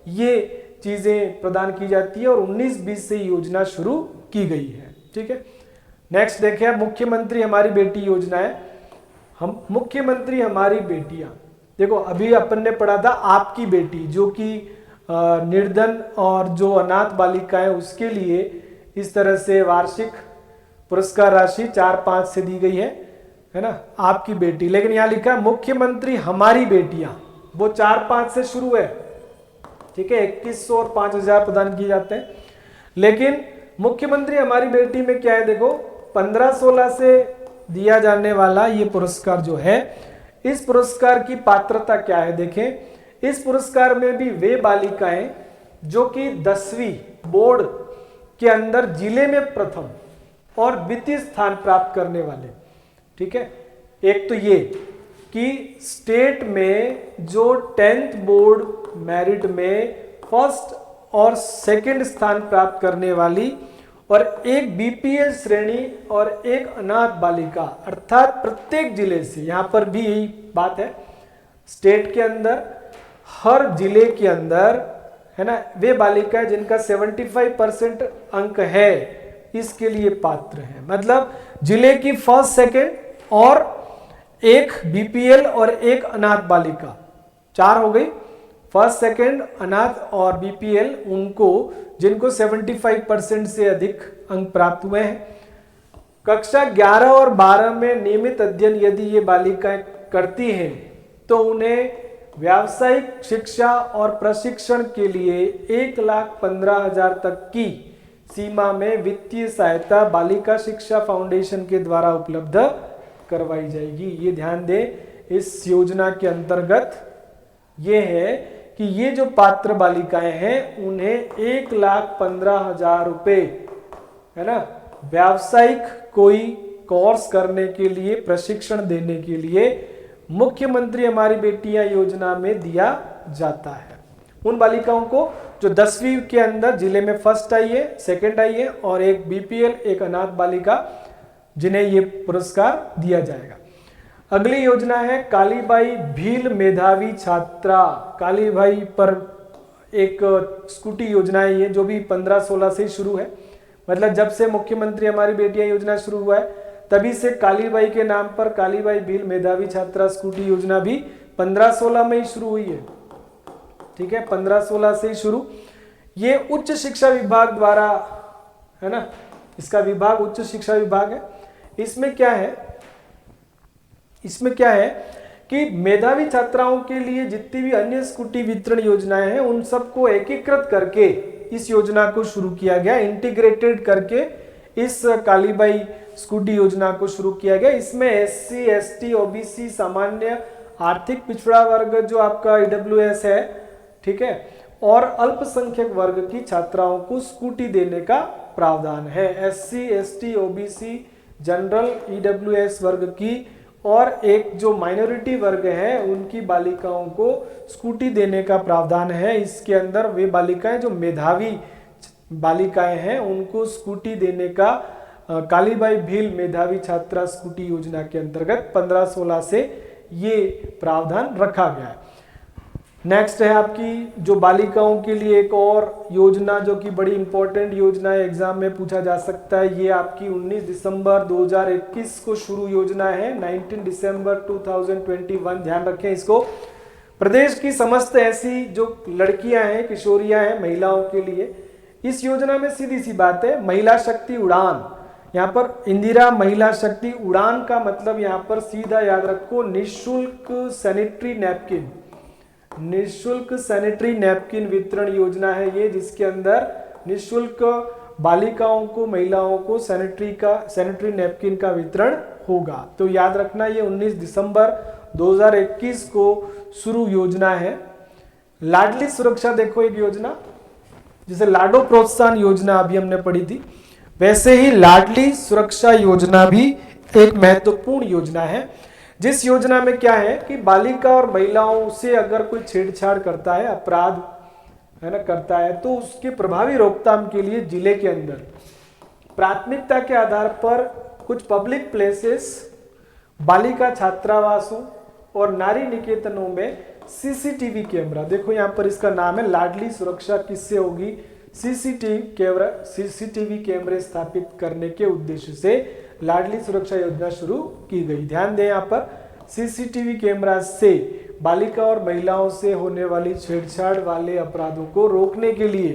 ये चीजें प्रदान की जाती है और 19-20 से योजना शुरू की गई है। ठीक है, नेक्स्ट देखिए, मुख्यमंत्री हमारी बेटी योजना है। हम मुख्यमंत्री हमारी बेटियां, देखो अभी अपन ने पढ़ा था आपकी बेटी, जो कि निर्धन और जो अनाथ बालिकाएं उसके लिए इस तरह से वार्षिक पुरस्कार राशि 4-5 से दी गई है ना, आपकी बेटी। लेकिन यहां लिखा है मुख्यमंत्री हमारी बेटियां, वो 4-5 से शुरू है। ठीक है, 2100 और 5,000 प्रदान किए जाते हैं। लेकिन मुख्यमंत्री हमारी बेटी में क्या है, देखो 15-16 से दिया जाने वाला ये पुरस्कार जो है, इस पुरस्कार की पात्रता क्या है देखें। इस पुरस्कार में भी वे बालिकाएं जो कि 10वीं बोर्ड के अंदर जिले में प्रथम और द्वितीय स्थान प्राप्त करने वाले। ठीक है, एक तो ये कि स्टेट में जो 10th बोर्ड मेरिट में फर्स्ट और सेकंड स्थान प्राप्त करने वाली और एक बीपीएल श्रेणी और एक अनाथ बालिका, अर्थात प्रत्येक जिले से, यहां पर भी यही बात है, स्टेट के अंदर हर जिले के अंदर है ना, वे बालिकाएं जिनका 75% अंक है इसके लिए पात्र है। मतलब जिले की फर्स्ट, सेकंड और एक बीपीएल और एक अनाथ बालिका, 4 हो गई, फर्स्ट, सेकंड, अनाथ और बीपीएल, उनको जिनको 75% से अधिक अंक प्राप्त हुए हैं। कक्षा 11 और 12 में नियमित अध्ययन यदि ये बालिकाएं करती हैं तो उन्हें व्यावसायिक शिक्षा और प्रशिक्षण के लिए 1,15,000 तक की सीमा में वित्तीय सहायता बालिका शिक्षा फाउंडेशन के द्वारा उपलब्ध करवाई जाएगी। ये ध्यान दें, इस योजना के अंतर्गत ये है कि ये जो पात्र बालिकाएं हैं उन्हें 1,15,000 रुपए है ना, व्यावसायिक कोई कोर्स करने के लिए, प्रशिक्षण देने के लिए मुख्यमंत्री हमारी बेटियां योजना में दिया जाता है। उन बालिकाओं को जो 10वीं के अंदर जिले में फर्स्ट आई है, सेकंड आई है, और एक बीपीएल, एक अनाथ बालिका, जिन्हें ये पुरस्कार दिया जाएगा। अगली योजना है कालीबाई भील मेधावी छात्रा। कालीबाई पर एक स्कूटी योजना है ये, जो भी 15-16 से शुरू है। मतलब जब से मुख्यमंत्री हमारी बेटियां योजना शुरू हुआ है तभी से कालीबाई के नाम पर कालीबाई भील मेधावी छात्रा स्कूटी योजना भी 15-16 में ही शुरू हुई है। ठीक है, 15-16 से ही शुरू। ये उच्च शिक्षा विभाग द्वारा है ना, इसका विभाग उच्च शिक्षा विभाग है। इसमें क्या है कि मेधावी छात्राओं के लिए जितनी भी अन्य स्कूटी वितरण योजनाएं हैं उन सबको एकीकृत करके इस योजना को शुरू किया गया, इंटीग्रेटेड करके इस कालीबाई स्कूटी योजना को शुरू किया गया। इसमें एससी, एसटी, ओबीसी, सामान्य आर्थिक पिछड़ा वर्ग जो आपका ईडब्ल्यूएस है, ठीक है, और अल्पसंख्यक वर्ग की छात्राओं को स्कूटी देने का प्रावधान है। SC, ST, OBC, general, EWS वर्ग की और एक जो माइनॉरिटी वर्ग है उनकी बालिकाओं को स्कूटी देने का प्रावधान है। इसके अंदर वे बालिकाएं जो मेधावी बालिकाएं हैं उनको स्कूटी देने का कालीबाई भील मेधावी छात्रा स्कूटी योजना के अंतर्गत 15-16 से ये प्रावधान रखा गया है। नेक्स्ट है आपकी जो बालिकाओं के लिए एक और योजना जो कि बड़ी इंपॉर्टेंट योजना है, एग्जाम में पूछा जा सकता है। ये आपकी 19 दिसंबर 2021 को शुरू योजना है, 19 दिसंबर 2021, ध्यान रखें इसको। प्रदेश की समस्त ऐसी जो लड़कियां हैं, किशोरियां हैं, महिलाओं के लिए इस योजना में सीधी सी बात है महिला शक्ति उड़ान। यहाँ पर इंदिरा महिला शक्ति उड़ान का मतलब यहाँ पर सीधा याद रखो निःशुल्क सैनिटरी नैपकिन, निःशुल्क सैनिटरी नैपकिन वितरण योजना है ये, जिसके अंदर निःशुल्क बालिकाओं को, महिलाओं को सैनिटरी नैपकिन का वितरण होगा। तो याद रखना ये 19 दिसंबर 2021 को शुरू योजना है। लाडली सुरक्षा देखो एक योजना, जिसे लाडो प्रोत्साहन योजना अभी हमने पढ़ी थी, वैसे ही लाडली सुरक्षा योजना भी एक महत्वपूर्ण योजना है। जिस योजना में क्या है कि बालिका और महिलाओं से अगर कोई छेड़छाड़ करता है, अपराध है ना करता है, तो उसके प्रभावी रोकथाम के लिए जिले के अंदर प्राथमिकता के आधार पर कुछ पब्लिक प्लेसेस, बालिका छात्रावासों और नारी निकेतनों में सीसीटीवी कैमरा, देखो यहाँ पर इसका नाम है लाडली सुरक्षा, किससे होगी, सीसीटीवी कैमरे स्थापित करने के उद्देश्य से लाडली सुरक्षा योजना शुरू की गई। ध्यान दें यहाँ पर सीसीटीवी कैमरा से बालिका और महिलाओं से होने वाली छेड़छाड़ वाले अपराधों को रोकने के लिए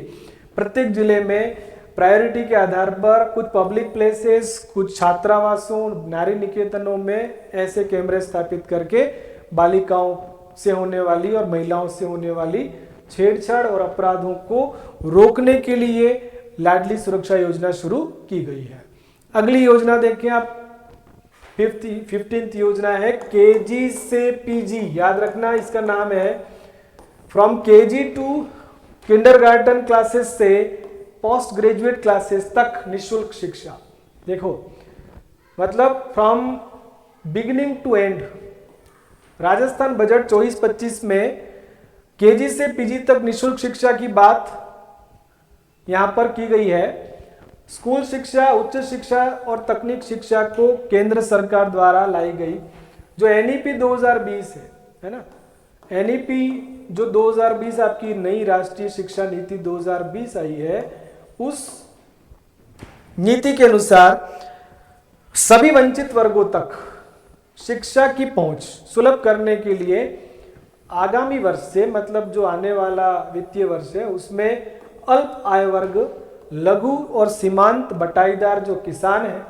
प्रत्येक जिले में प्रायोरिटी के आधार पर कुछ पब्लिक प्लेसेस, कुछ छात्रावासों, नारी निकेतनों में ऐसे कैमरे स्थापित करके बालिकाओं से होने वाली और महिलाओं से होने वाली छेड़छाड़ और अपराधों को रोकने के लिए लाडली सुरक्षा योजना शुरू की गई है। अगली योजना देखें आप, 15th योजना है केजी से पीजी, याद रखना इसका नाम है from KG to kindergarten classes से पोस्ट ग्रेजुएट क्लासेस तक निःशुल्क शिक्षा। देखो मतलब from beginning to end. Rajasthan budget 24-25 में केजी से पीजी तक निःशुल्क शिक्षा की बात यहां पर की गई है। स्कूल शिक्षा, उच्च शिक्षा और तकनीक शिक्षा को केंद्र सरकार द्वारा लाई गई जो एनईपी 2020 है ना, एनईपी जो 2020 आपकी नई राष्ट्रीय शिक्षा नीति 2020 आई है, उस नीति के अनुसार सभी वंचित वर्गों तक शिक्षा की पहुंच सुलभ करने के लिए आगामी वर्ष से, मतलब जो आने वाला वित्तीय वर्ष है, उसमें अल्प आय वर्ग, लघु और सीमांत बटाईदार जो किसान हैं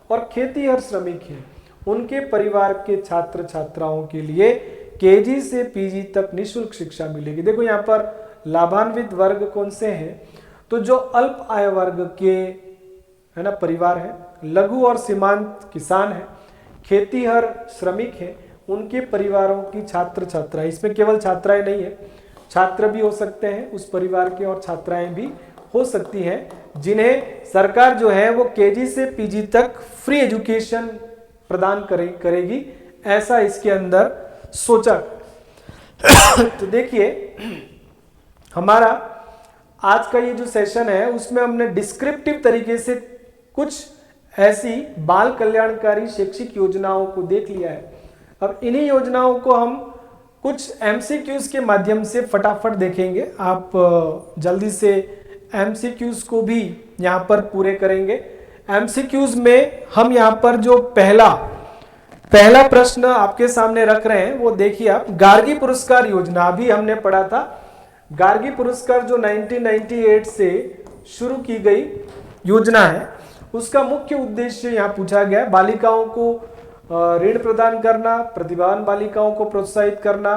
और खेतीहर श्रमिक हैं, उनके परिवार के छात्र छात्राओं के लिए केजी से पीजी तक निःशुल्क शिक्षा मिलेगी। देखो यहाँ पर लाभान्वित वर्ग कौन से हैं, तो जो अल्प आय वर्ग के है ना परिवार है, लघु और सीमांत किसान है, खेतीहर श्रमिक हैं, उनके परिवारों की छात्र छात्राएं, इसमें केवल छात्राएं नहीं है, छात्र भी हो सकते हैं उस परिवार के और छात्राएं भी हो सकती हैं, जिन्हें सरकार जो है वो केजी से पीजी तक फ्री एजुकेशन प्रदान करेगी, ऐसा इसके अंदर सोचा। तो देखिए हमारा आज का ये जो सेशन है उसमें हमने डिस्क्रिप्टिव तरीके से कुछ ऐसी बाल कल्याणकारी शैक्षिक योजनाओं को देख लिया है। अब इन्हीं योजनाओं को हम कुछ एमसीक्यूज के माध्यम से फटाफट देखेंगे। आप जल्दी से एमसीक्यूज को भी यहाँ पर पूरे करेंगे। एमसीक्यूज में हम यहाँ पर जो पहला प्रश्न आपके सामने रख रहे हैं वो देखिए आप। गार्गी पुरस्कार योजना अभी हमने पढ़ा था। गार्गी पुरस्कार जो 1998 से शुरू की गई योजना है, उसका मुख्य उद्देश्य यहाँ पूछा गया है बालिकाओं को ऋण प्रदान करना, प्रतिभावान बालिकाओं को प्रोत्साहित करना,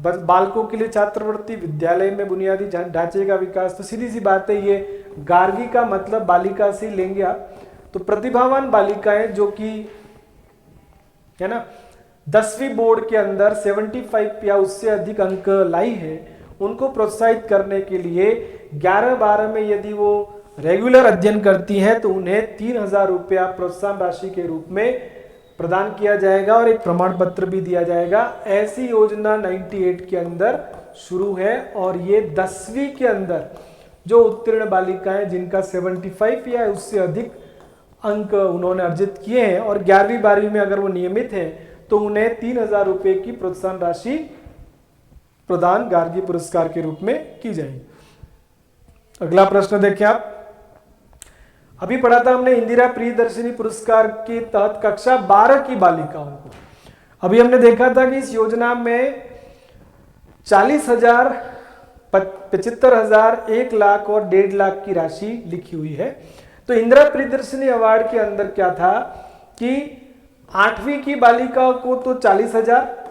बालकों के लिए छात्रवृत्ति, विद्यालय में बुनियादी ढांचे का विकास। तो सीधी सी बात है, ये गार्गी का मतलब बालिका से लेंगे आप। तो प्रतिभावान बालिकाएं जो कि है ना 10वीं बोर्ड के अंदर 75 या उससे अधिक अंक लाई है, उनको प्रोत्साहित करने के लिए 11-12 में यदि वो रेगुलर अध्ययन करती हैं तो उन्हें 3000 रुपया प्रोत्साहन राशि के रूप में प्रदान किया जाएगा और एक प्रमाण पत्र भी दिया जाएगा। ऐसी योजना 98 के अंदर शुरू है और ये 10वीं के अंदर जो उत्तीर्ण बालिकाएं जिनका 75 या उससे अधिक अंक उन्होंने अर्जित किए हैं और 11वीं 12वीं में अगर वो नियमित हैं तो उन्हें 3000 रुपये की प्रोत्साहन राशि प्रदान गार्गी पुरस्कार के रूप में की जाएगी। अगला प्रश्न देखें आप। अभी पढ़ा था हमने इंदिरा प्रियदर्शिनी पुरस्कार के तहत कक्षा 12 की बालिकाओं को। अभी हमने देखा था कि इस योजना में 40,000, 75,000, 1 लाख और 1.5 लाख की राशि लिखी हुई है। तो इंदिरा प्रियदर्शिनी अवार्ड के अंदर क्या था कि 8वीं की बालिका को तो 40,000,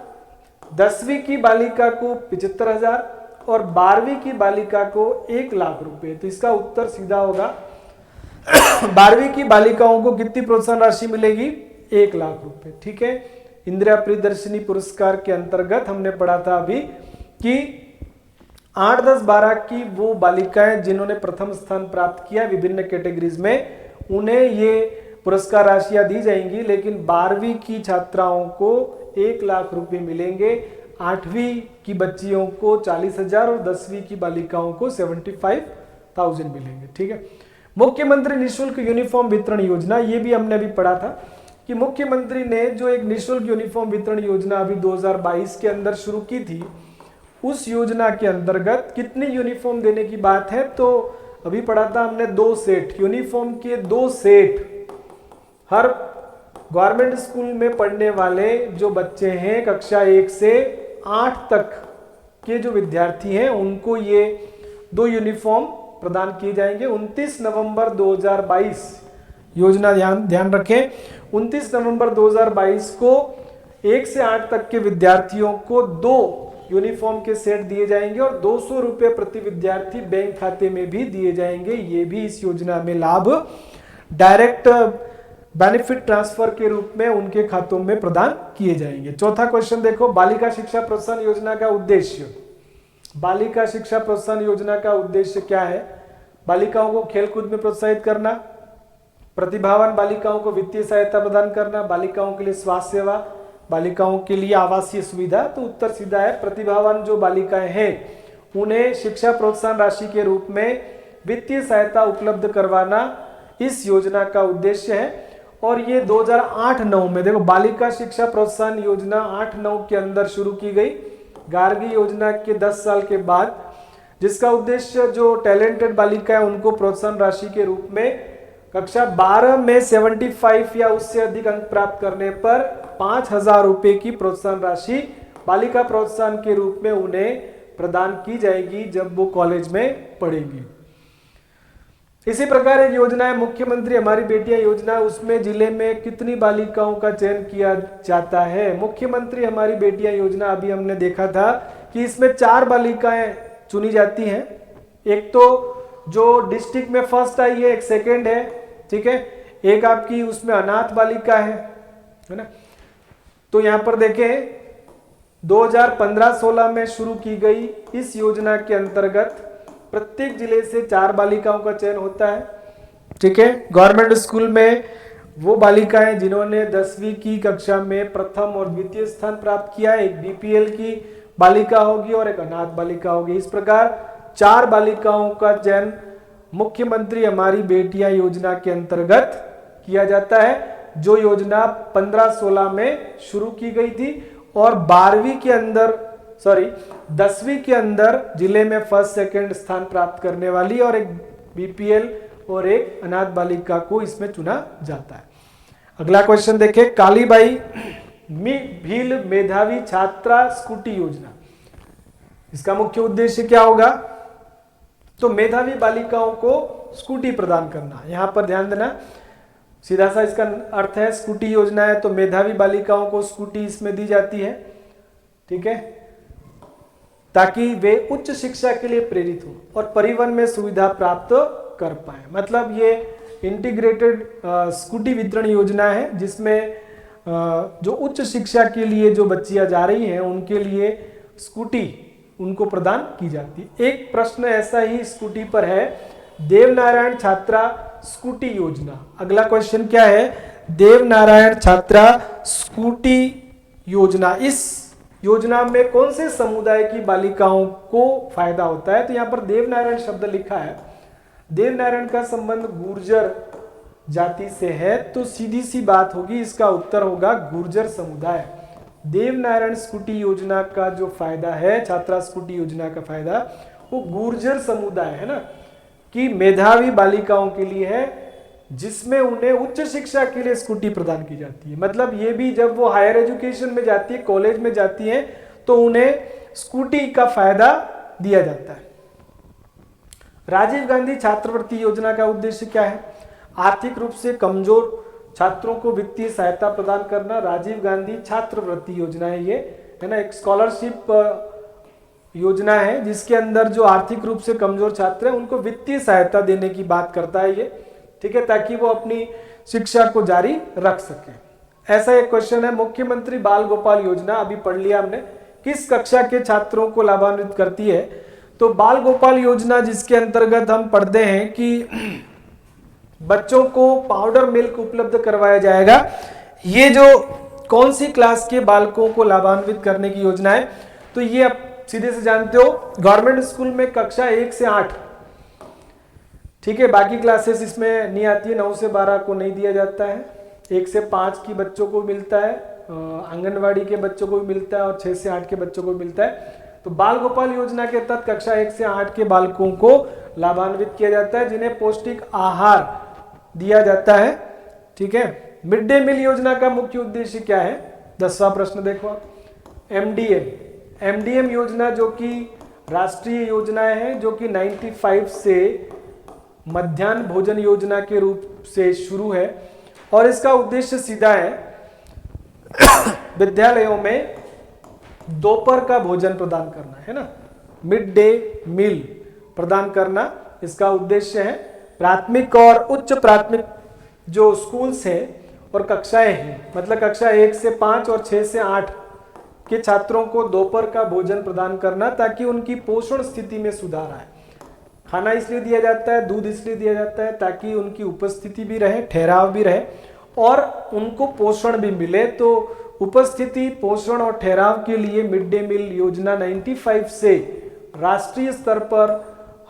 10वीं की बालिका को 75,000 और 12वीं की बालिका को 1 लाख रुपए। तो इसका उत्तर सीधा होगा 12वीं की बालिकाओं को कितनी प्रोत्साहन राशि मिलेगी? 1 लाख रुपए। ठीक है, इंदिरा प्रियदर्शिनी पुरस्कार के अंतर्गत हमने पढ़ा था अभी कि 8, 10, 12 की वो बालिकाएं जिन्होंने प्रथम स्थान प्राप्त किया विभिन्न कैटेगरीज में, उन्हें ये पुरस्कार राशियां दी जाएंगी, लेकिन 12वीं की छात्राओं को 1 लाख रुपए मिलेंगे, 8वीं की बच्चियों को 40,000 और 10वीं की बालिकाओं को 75,000 मिलेंगे। ठीक है, मुख्यमंत्री निःशुल्क यूनिफॉर्म वितरण योजना, ये भी हमने अभी पढ़ा था कि मुख्यमंत्री ने जो एक निःशुल्क यूनिफॉर्म वितरण योजना अभी 2022 के अंदर शुरू की थी, उस योजना के अंतर्गत कितनी यूनिफॉर्म देने की बात है? तो अभी पढ़ा था हमने 2 सेट, यूनिफॉर्म के 2 सेट हर गवर्नमेंट स्कूल में पढ़ने वाले जो बच्चे हैं कक्षा 1 से 8 तक के जो विद्यार्थी हैं उनको ये 2 यूनिफॉर्म प्रदान किए जाएंगे। 29 नवंबर 2022 योजना ध्यान रखें, 29 नवंबर 2022 को 1 से 8 तक के विद्यार्थियों को 2 यूनिफॉर्म के सेट दिए जाएंगे और 200 रुपए प्रति विद्यार्थी बैंक खाते में भी दिए जाएंगे। ये भी इस योजना में लाभ डायरेक्ट बेनिफिट ट्रांसफर के रूप में उनके खातों में प्रदान किए जाएंगे। चौथा क्वेश्चन देखो, बालिका शिक्षा प्रोत्साहन योजना का उद्देश्य। बालिका शिक्षा प्रोत्साहन योजना का उद्देश्य क्या है? बालिकाओं को खेलकूद में प्रोत्साहित करना, प्रतिभावान बालिकाओं को वित्तीय सहायता प्रदान करना, बालिकाओं के लिए स्वास्थ्य सेवा, बालिकाओं के लिए आवासीय सुविधा। तो उत्तर सीधा है, प्रतिभावान जो बालिकाएं हैं उन्हें शिक्षा प्रोत्साहन राशि के रूप में वित्तीय सहायता उपलब्ध करवाना इस योजना का उद्देश्य है। और ये 2008-9 में देखो, बालिका शिक्षा प्रोत्साहन योजना 8-9 के अंदर शुरू की गई गार्गी योजना के 10 साल के बाद, जिसका उद्देश्य जो टैलेंटेड बालिका है उनको प्रोत्साहन राशि के रूप में कक्षा 12 में 75 या उससे अधिक अंक प्राप्त करने पर 5,000 रुपए की प्रोत्साहन राशि बालिका प्रोत्साहन के रूप में उन्हें प्रदान की जाएगी जब वो कॉलेज में पढ़ेंगी। इसी प्रकार एक योजना है मुख्यमंत्री हमारी बेटियां योजना, उसमें जिले में कितनी बालिकाओं का चयन किया जाता है? मुख्यमंत्री हमारी बेटियां योजना अभी हमने देखा था कि इसमें 4 बालिकाएं चुनी जाती हैं। एक तो जो डिस्ट्रिक्ट में फर्स्ट आई है, एक सेकंड है, ठीक है, एक आपकी उसमें अनाथ बालिका है ना। तो यहां पर देखें 2015-16 में शुरू की गई इस योजना के अंतर्गत प्रत्येक जिले से 4 बालिकाओं का चयन होता है। ठीक है, गवर्नमेंट स्कूल में वो बालिकाएं जिन्होंने 10वीं की कक्षा में प्रथम और द्वितीय स्थान प्राप्त किया, एक बीपीएल की बालिका होगी और एक अनाथ बालिका होगी। इस प्रकार 4 बालिकाओं का चयन मुख्यमंत्री हमारी बेटियां योजना के अंतर्गत किया जाता है, जो योजना 15-16 में शुरू की गई थी और 10वीं के अंदर जिले में फर्स्ट सेकंड स्थान प्राप्त करने वाली और एक बीपीएल और एक अनाथ बालिका को इसमें चुना जाता है। अगला क्वेश्चन देखें, कालीबाई भील मेधावी छात्रा स्कूटी योजना, इसका मुख्य उद्देश्य क्या होगा? तो मेधावी बालिकाओं को स्कूटी प्रदान करना। यहां पर ध्यान देना, सीधा सा इसका अर्थ है स्कूटी योजना है तो मेधावी बालिकाओं को स्कूटी इसमें दी जाती है, ठीक है, ताकि वे उच्च शिक्षा के लिए प्रेरित हो और परिवहन में सुविधा प्राप्त कर पाए। मतलब ये इंटीग्रेटेड स्कूटी वितरण योजना है जिसमें जो उच्च शिक्षा के लिए जो बच्चियां जा रही हैं उनके लिए स्कूटी उनको प्रदान की जाती है। एक प्रश्न ऐसा ही स्कूटी पर है, देवनारायण छात्रा स्कूटी योजना। अगला क्वेश्चन क्या है? देवनारायण छात्रा स्कूटी योजना, इस योजना में कौन से समुदाय की बालिकाओं को फायदा होता है? तो यहां पर देवनारायण शब्द लिखा है, देवनारायण का संबंध गुर्जर जाति से है, तो सीधी सी बात होगी, इसका उत्तर होगा गुर्जर समुदाय। देवनारायण स्कूटी योजना का जो फायदा है, छात्रा स्कूटी योजना का फायदा, वो गुर्जर समुदाय है ना, कि मेधावी बालिकाओं के लिए है, जिसमें उन्हें उच्च शिक्षा के लिए स्कूटी प्रदान की जाती है। मतलब ये भी जब वो हायर एजुकेशन में जाती है, कॉलेज में जाती है, तो उन्हें स्कूटी का फायदा दिया जाता है। राजीव गांधी छात्रवृत्ति योजना का उद्देश्य क्या है? आर्थिक रूप से कमजोर छात्रों को वित्तीय सहायता प्रदान करना। राजीव गांधी छात्रवृत्ति योजना है ये, है ना, एक स्कॉलरशिप योजना है जिसके अंदर जो आर्थिक रूप से कमजोर छात्र हैं उनको वित्तीय सहायता देने की बात करता है ये, ठीक है, ताकि वो अपनी शिक्षा को जारी रख सके। ऐसा एक क्वेश्चन है, मुख्यमंत्री बाल गोपाल योजना अभी पढ़ लिया हमने, किस कक्षा के छात्रों को लाभान्वित करती है? तो बाल गोपाल योजना जिसके अंतर्गत हम पढ़ते हैं कि बच्चों को पाउडर मिल्क उपलब्ध करवाया जाएगा, ये जो कौन सी क्लास के बालकों को लाभान्वित करने की योजना है? तो ये आप सीधे से जानते हो, गवर्नमेंट स्कूल में कक्षा 1 से 8, ठीक है, बाकी क्लासेस इसमें नहीं आती है, 9 से 12 को नहीं दिया जाता है, 1 से 5 की बच्चों को मिलता है, आंगनवाड़ी के बच्चों को भी मिलता है और 6 से 8 के बच्चों को मिलता है। तो बाल गोपाल योजना के तहत कक्षा 1 से 8 के बालकों को लाभान्वित किया जाता है, जिन्हें पौष्टिक आहार दिया जाता है, ठीक है। मिड डे मील योजना का मुख्य उद्देश्य क्या है? 10वां प्रश्न देखो आप, एमडीएम योजना जो कि राष्ट्रीय योजना है, जो कि 95 से मध्याह्न भोजन योजना के रूप से शुरू है और इसका उद्देश्य सीधा है विद्यालयों में दोपहर का भोजन प्रदान करना, है ना, मिड डे मील प्रदान करना इसका उद्देश्य है। प्राथमिक और उच्च प्राथमिक जो स्कूल्स हैं और कक्षाएं हैं, मतलब कक्षा 1 से 5 और 6 से 8 के छात्रों को दोपहर का भोजन प्रदान करना, ताकि उनकी पोषण स्थिति में सुधार आए। खाना इसलिए दिया जाता है, दूध इसलिए दिया जाता है ताकि उनकी उपस्थिति भी रहे, ठहराव भी रहे और उनको पोषण भी मिले। तो उपस्थिति, पोषण और ठहराव के लिए मिड डे मील योजना 95 से राष्ट्रीय स्तर पर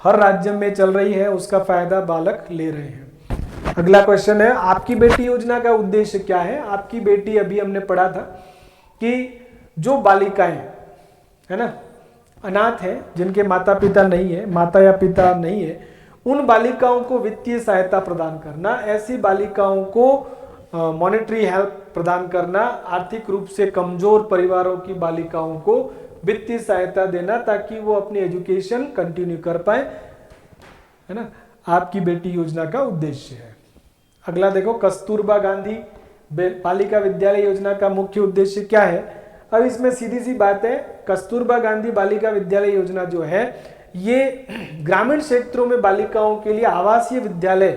हर राज्य में चल रही है, उसका फायदा बालक ले रहे हैं। अगला क्वेश्चन है, आपकी बेटी योजना का उद्देश्य क्या है? आपकी बेटी, अभी हमने पढ़ा था कि जो बालिकाएं, है ना, अनाथ हैं, जिनके माता पिता नहीं है, माता या पिता नहीं है, उन बालिकाओं को वित्तीय सहायता प्रदान करना, ऐसी बालिकाओं को मॉनेटरी हेल्प प्रदान करना, आर्थिक रूप से कमजोर परिवारों की बालिकाओं को वित्तीय सहायता देना ताकि वो अपनी एजुकेशन कंटिन्यू कर पाए, है ना, आपकी बेटी योजना का उद्देश्य है। अगला देखो, कस्तूरबा गांधी बालिका विद्यालय योजना का मुख्य उद्देश्य क्या है? अब इसमें सीधी सी बात है, कस्तूरबा गांधी बालिका विद्यालय योजना जो है ये ग्रामीण क्षेत्रों में बालिकाओं के लिए आवासीय विद्यालय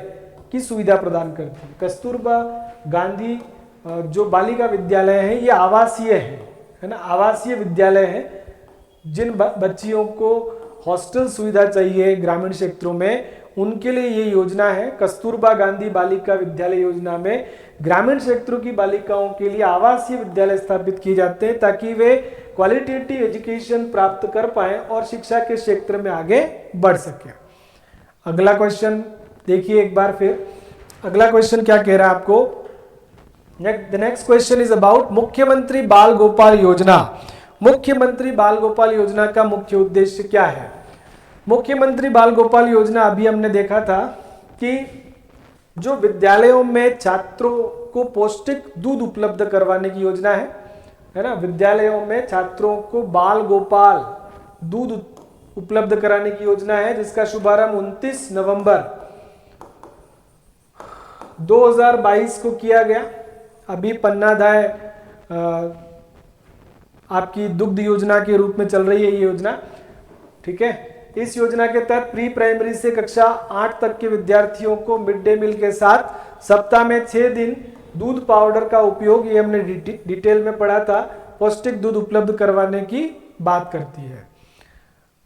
की सुविधा प्रदान करती है। कस्तूरबा गांधी जो बालिका विद्यालय है ये आवासीय है ना, आवासीय विद्यालय है। जिन बच्चियों को हॉस्टल सुविधा चाहिए ग्रामीण क्षेत्रों में, उनके लिए ये योजना है। कस्तूरबा गांधी बालिका विद्यालय योजना में ग्रामीण क्षेत्रों की बालिकाओं के लिए आवासीय विद्यालय स्थापित किए जाते हैं ताकि वे क्वालिटेटिव एजुकेशन प्राप्त कर पाए और शिक्षा के क्षेत्र में आगे बढ़ सके। अगला क्वेश्चन देखिए एक बार फिर, अगला क्वेश्चन क्या कह रहा है आपको। The next question is about मुख्यमंत्री बाल गोपाल योजना। मुख्यमंत्री बाल गोपाल योजना का मुख्य उद्देश्य क्या है। मुख्यमंत्री बाल गोपाल योजना अभी हमने देखा था कि जो विद्यालयों में छात्रों को पौष्टिक दूध उपलब्ध करवाने की योजना है ना। विद्यालयों में छात्रों को बाल गोपाल दूध उपलब्ध कराने की योजना है, जिसका शुभारंभ 29 नवंबर 2022 को किया गया। अभी पन्नाधाय आपकी दुग्ध योजना के रूप में चल रही है ये योजना, ठीक है। इस योजना के तहत प्री प्राइमरी से कक्षा 8 तक के विद्यार्थियों को मिड डे मील के साथ सप्ताह में 6 दिन दूध पाउडर का उपयोग, ये हमने डिटेल में पढ़ा था, पौष्टिक दूध उपलब्ध करवाने की बात करती है।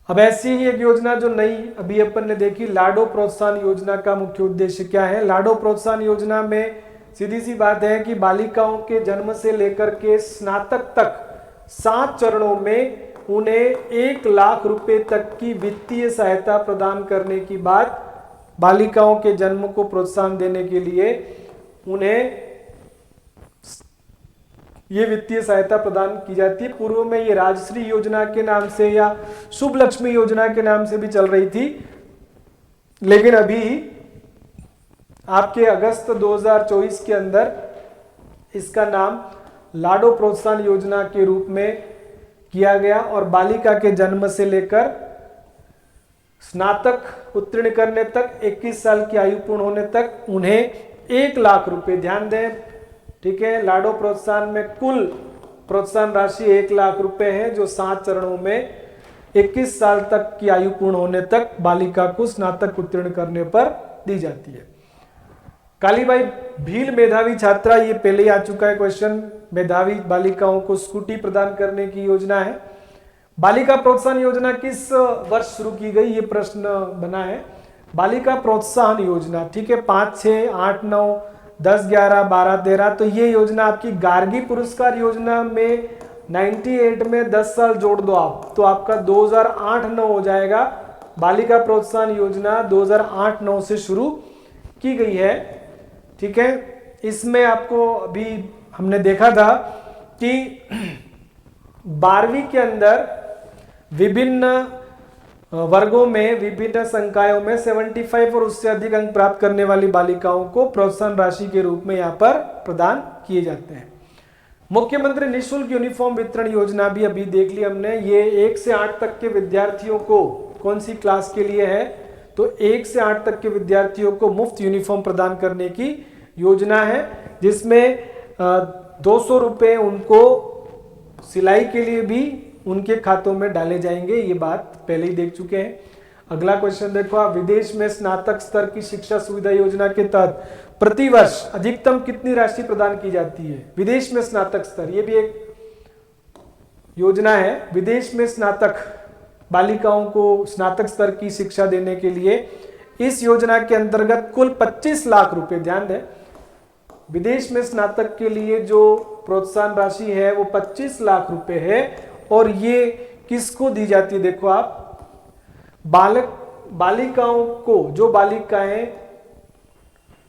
अब ऐसी ही एक योजना जो नई अभी अपन ने देखी, लाडो प्रोत्साहन योजना का मुख्य उद्देश्य क्या है। लाडो प्रोत्साहन योजना में सीधी सी बात है कि बालिकाओं के जन्म से लेकर के स्नातक तक 7 चरणों में उन्हें 1 लाख रुपए तक की वित्तीय सहायता प्रदान करने की बात, बालिकाओं के जन्म को प्रोत्साहन देने के लिए उन्हें ये वित्तीय सहायता प्रदान की जाती है। पूर्व में ये राजश्री योजना के नाम से या शुभ लक्ष्मी योजना के नाम से भी चल रही थी, लेकिन अभी आपके अगस्त 2024 के अंदर इसका नाम लाडो प्रोत्साहन योजना के रूप में किया गया और बालिका के जन्म से लेकर स्नातक उत्तीर्ण करने तक 21 साल की आयु पूर्ण होने तक उन्हें 1 लाख रुपए, ध्यान दें, ठीक है। लाडो प्रोत्साहन में कुल प्रोत्साहन राशि 1 लाख रुपए है, जो 7 चरणों में 21 साल तक की आयु पूर्ण होने तक बालिका को स्नातक उत्तीर्ण करने पर दी जाती है। कालीबाई भील मेधावी छात्रा, ये पहले ही आ चुका है क्वेश्चन। मेधावी बालिकाओं को स्कूटी प्रदान करने की योजना है। बालिका प्रोत्साहन योजना किस वर्ष शुरू की गई, ये प्रश्न बना है। बालिका प्रोत्साहन योजना, ठीक है, 5, 6, 8, 9, 10, 11, 12, 13, तो ये योजना आपकी गार्गी पुरस्कार योजना में 98 में 10 साल जोड़ दो आप, तो आपका 2008-9 हो जाएगा। बालिका प्रोत्साहन योजना 2008-9 से शुरू की गई है, ठीक है। इसमें आपको अभी हमने देखा था कि 12वीं के अंदर विभिन्न वर्गों में, विभिन्न संकायों में 75 और उससे अधिक अंक प्राप्त करने वाली बालिकाओं को प्रोत्साहन राशि के रूप में यहाँ पर प्रदान किए जाते हैं। मुख्यमंत्री निःशुल्क यूनिफॉर्म वितरण योजना भी अभी देख ली हमने। ये 1 से 8 तक के विद्यार्थियों को, कौन सी क्लास के लिए है, तो 1 से 8 तक के विद्यार्थियों को मुफ्त यूनिफॉर्म प्रदान करने की योजना है, जिसमें 200 रुपए उनको सिलाई के लिए भी उनके खातों में डाले जाएंगे। ये बात पहले ही देख चुके हैं। अगला क्वेश्चन देखो आप, विदेश में स्नातक स्तर की शिक्षा सुविधा योजना के तहत प्रतिवर्ष अधिकतम कितनी राशि प्रदान की जाती है। विदेश में स्नातक स्तर, ये भी एक योजना है। विदेश में स्नातक बालिकाओं को स्नातक स्तर की शिक्षा देने के लिए इस योजना के अंतर्गत कुल 25 लाख रुपए, ध्यान दें, विदेश में स्नातक के लिए जो प्रोत्साहन राशि है वो 25 लाख रुपए है। और ये किसको दी जाती है, देखो आप, बालिकाओं को, जो बालिकाएं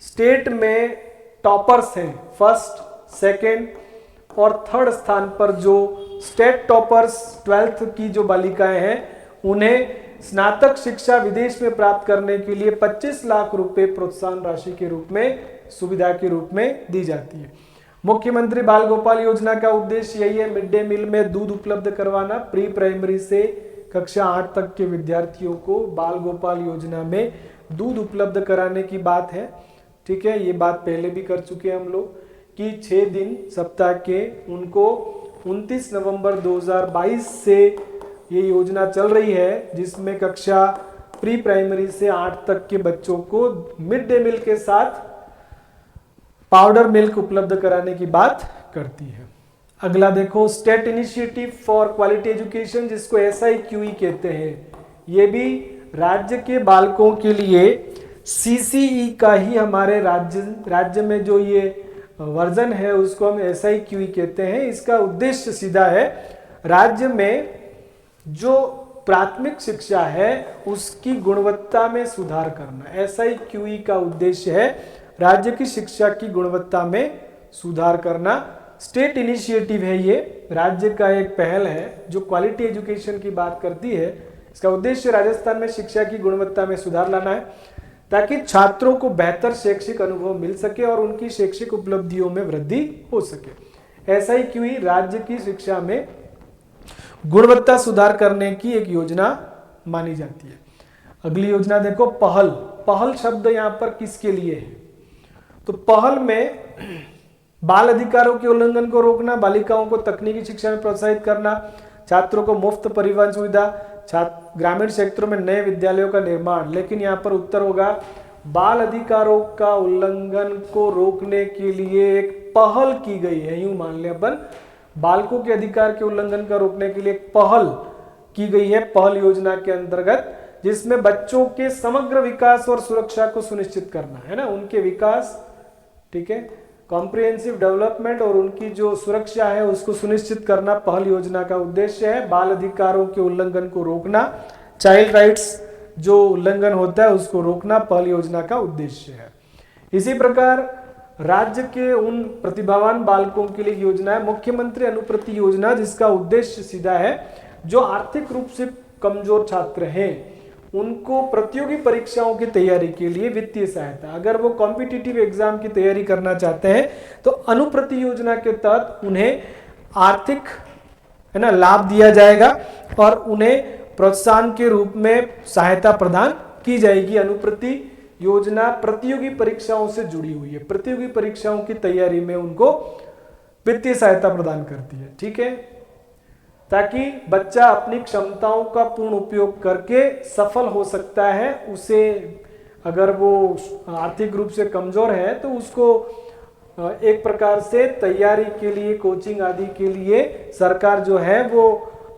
स्टेट में टॉपर्स हैं, 1st, 2nd और 3rd स्थान पर, जो स्टेट टॉपर्स 12th की जो बालिकाएं हैं, उन्हें स्नातक शिक्षा विदेश में प्राप्त करने के लिए 25 लाख रुपए प्रोत्साहन राशि के रूप में, सुविधा के रूप में दी जाती है। मुख्यमंत्री बाल गोपाल योजना का उद्देश्य यही है, मिड डे मील में दूध उपलब्ध करवाना। प्री प्राइमरी से कक्षा 8 तक के विद्यार्थियों को बाल गोपाल योजना में दूध उपलब्ध कराने की बात है, ठीक है। ये बात पहले भी कर चुके हैं हम लोग कि 6 दिन सप्ताह के उनको 29 नवंबर 2022 से ये योजना चल रही है, जिसमें कक्षा प्री प्राइमरी से 8 तक के बच्चों को मिड डे मील के साथ पाउडर मिल्क उपलब्ध कराने की बात करती है। अगला देखो, state initiative for quality education, जिसको SIQE कहते हैं। ये भी राज्य के बालकों के लिए CCE का ही हमारे राज्य में जो ये वर्जन है उसको हम SIQE कहते हैं। इसका उद्देश्य सीधा है, राज्य में जो प्राथमिक शिक्षा है उसकी गुणवत्ता में सुधार करना। SIQE का उद्देश्य है राज्य की शिक्षा की गुणवत्ता में सुधार करना। स्टेट इनिशिएटिव है, ये राज्य का एक पहल है जो क्वालिटी एजुकेशन की बात करती है। इसका उद्देश्य राजस्थान में शिक्षा की गुणवत्ता में सुधार लाना है ताकि छात्रों को बेहतर शैक्षिक अनुभव मिल सके और उनकी शैक्षिक उपलब्धियों में वृद्धि हो सके। SIQE राज्य की शिक्षा में गुणवत्ता सुधार करने की एक योजना मानी जाती है। अगली योजना देखो, पहल। पहल शब्द यहाँ पर किसके लिए है? तो पहल में बाल अधिकारों के उल्लंघन को रोकना, बालिकाओं को तकनीकी शिक्षा में प्रोत्साहित करना, छात्रों को मुफ्त परिवहन सुविधा, ग्रामीण क्षेत्रों में नए विद्यालयों का निर्माण। लेकिन यहाँ पर उत्तर होगा बाल अधिकारों का उल्लंघन को रोकने के लिए एक पहल की गई है। यूं मान ले अपन, बालकों के अधिकार के उल्लंघन का रोकने के लिए एक पहल की गई है पहल योजना के अंतर्गत, जिसमें बच्चों के समग्र विकास और सुरक्षा को सुनिश्चित करना है ना, उनके विकास, ठीक है, कॉम्प्रिहेंसिव डेवलपमेंट और उनकी जो सुरक्षा है उसको सुनिश्चित करना पहल योजना का उद्देश्य है। बाल अधिकारों के उल्लंघन को रोकना, चाइल्ड राइट्स जो उल्लंघन होता है उसको रोकना पहल योजना का उद्देश्य है। इसी प्रकार राज्य के उन प्रतिभावान बालकों के लिए योजना है मुख्यमंत्री अनुप्रति योजना, जिसका उद्देश्य सीधा है जो आर्थिक रूप से कमजोर छात्र हैं उनको प्रतियोगी परीक्षाओं की तैयारी के लिए वित्तीय सहायता। अगर वो कॉम्पिटिटिव एग्जाम की तैयारी करना चाहते हैं तो अनुप्रति योजना के तहत उन्हें आर्थिक, है ना, लाभ दिया जाएगा और उन्हें प्रोत्साहन के रूप में सहायता प्रदान की जाएगी। अनुप्रति योजना प्रतियोगी परीक्षाओं से जुड़ी हुई है, प्रतियोगी परीक्षाओं की तैयारी में उनको वित्तीय सहायता प्रदान करती है, ठीक है, ताकि बच्चा अपनी क्षमताओं का पूर्ण उपयोग करके सफल हो सकता है। उसे अगर वो आर्थिक रूप से कमजोर है तो उसको एक प्रकार से तैयारी के लिए, कोचिंग आदि के लिए सरकार जो है वो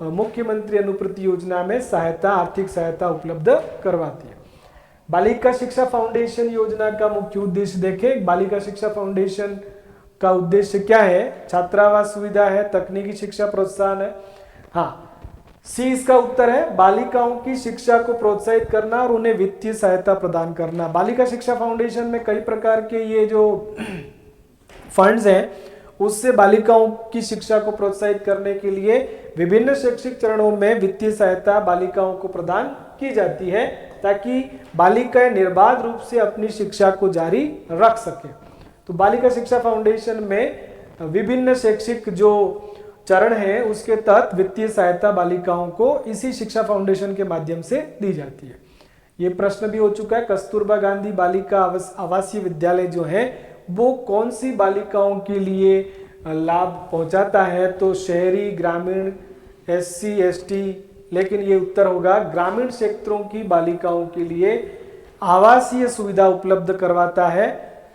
मुख्यमंत्री अनुप्रति योजना में सहायता, आर्थिक सहायता उपलब्ध करवाती है। बालिका शिक्षा फाउंडेशन योजना का मुख्य उद्देश्य देखें। बालिका शिक्षा फाउंडेशन का उद्देश्य क्या है? छात्रावास सुविधा है, तकनीकी शिक्षा प्रोत्साहन है। हाँ, सी इसका उत्तर है, बालिकाओं की शिक्षा को प्रोत्साहित करना और उन्हें वित्तीय सहायता प्रदान करना। बालिका शिक्षा फाउंडेशन में कई प्रकार के ये जो फंड्स हैं उससे बालिकाओं की शिक्षा को प्रोत्साहित करने के लिए विभिन्न शैक्षिक चरणों में वित्तीय सहायता बालिकाओं को प्रदान की जाती है ताकि बालिकाएं निर्बाध रूप से अपनी शिक्षा को जारी रख सके। तो बालिका शिक्षा फाउंडेशन में विभिन्न शैक्षिक जो चरण है उसके तहत वित्तीय सहायता बालिकाओं को इसी शिक्षा फाउंडेशन के माध्यम से दी जाती है। ये प्रश्न भी हो चुका है, कस्तूरबा गांधी बालिका आवासीय विद्यालय जो है वो कौन सी बालिकाओं के लिए लाभ पहुंचाता है? तो शहरी, ग्रामीण, SC, ST, लेकिन ये उत्तर होगा ग्रामीण क्षेत्रों की बालिकाओं के लिए आवासीय सुविधा उपलब्ध करवाता है,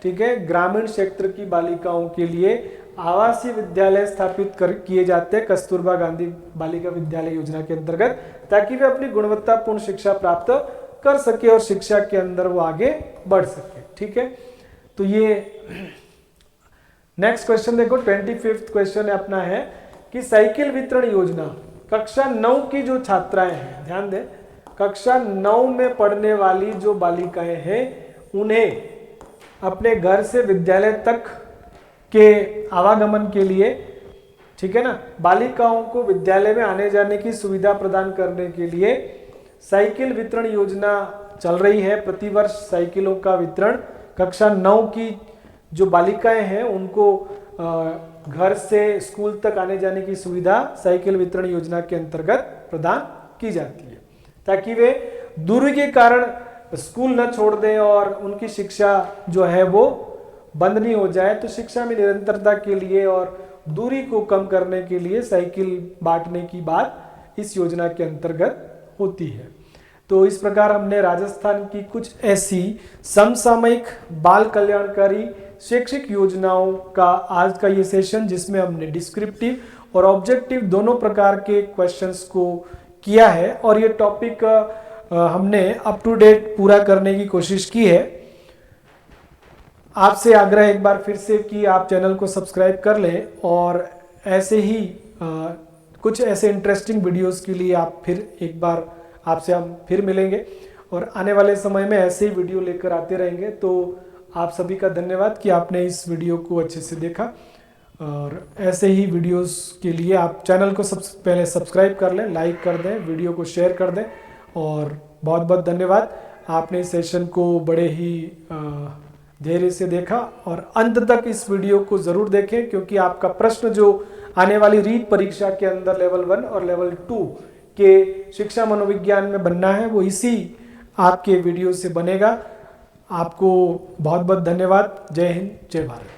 ठीक है। ग्रामीण क्षेत्र की बालिकाओं के लिए आवासीय विद्यालय स्थापित किए जाते हैं कस्तूरबा गांधी बालिका विद्यालय योजना के अंतर्गत, ताकि वे अपनी गुणवत्तापूर्ण शिक्षा प्राप्त कर सके और शिक्षा के अंदर वो आगे बढ़ सके, ठीक है। तो ये नेक्स्ट क्वेश्चन देखो, 25th क्वेश्चन अपना है कि साइकिल वितरण योजना कक्षा 9 की जो छात्राएं हैं, ध्यान दें, कक्षा 9 में पढ़ने वाली जो बालिकाएं हैं उन्हें अपने घर से विद्यालय तक के आवागमन के लिए, ठीक है ना, बालिकाओं को विद्यालय में आने जाने की सुविधा प्रदान करने के लिए साइकिल वितरण योजना चल रही है। प्रतिवर्ष साइकिलों का वितरण कक्षा 9 की जो बालिकाएं हैं उनको घर से स्कूल तक आने जाने की सुविधा साइकिल वितरण योजना के अंतर्गत प्रदान की जाती है, ताकि वे दूरी के कारण स्कूल न छोड़ दें और उनकी शिक्षा जो है वो बंद नहीं हो जाए। तो शिक्षा में निरंतरता के लिए और दूरी को कम करने के लिए साइकिल बांटने की बात इस योजना के अंतर्गत होती है। तो इस प्रकार हमने राजस्थान की कुछ ऐसी समसामयिक बाल कल्याणकारी शैक्षिक योजनाओं का आज का ये सेशन, जिसमें हमने डिस्क्रिप्टिव और ऑब्जेक्टिव दोनों प्रकार के क्वेश्चंस को किया है और ये टॉपिक हमने अप टू डेट पूरा करने की कोशिश की है। आपसे आग्रह एक बार फिर से कि आप चैनल को सब्सक्राइब कर लें और ऐसे ही कुछ ऐसे इंटरेस्टिंग वीडियोस के लिए आप फिर एक बार आपसे हम फिर मिलेंगे और आने वाले समय में ऐसे ही वीडियो लेकर आते रहेंगे। तो आप सभी का धन्यवाद कि आपने इस वीडियो को अच्छे से देखा, और ऐसे ही वीडियोस के लिए आप चैनल को सबसे पहले सब्सक्राइब कर लें, लाइक कर दें, वीडियो को शेयर कर दें। और बहुत बहुत धन्यवाद, आपने इस सेशन को बड़े ही धैर्य से देखा और अंत तक इस वीडियो को ज़रूर देखें, क्योंकि आपका प्रश्न जो आने वाली रीट परीक्षा के अंदर लेवल 1 और लेवल 2 के शिक्षा मनोविज्ञान में बनना है, वो इसी आपके वीडियो से बनेगा। आपको बहुत बहुत धन्यवाद। जय हिंद, जय भारत।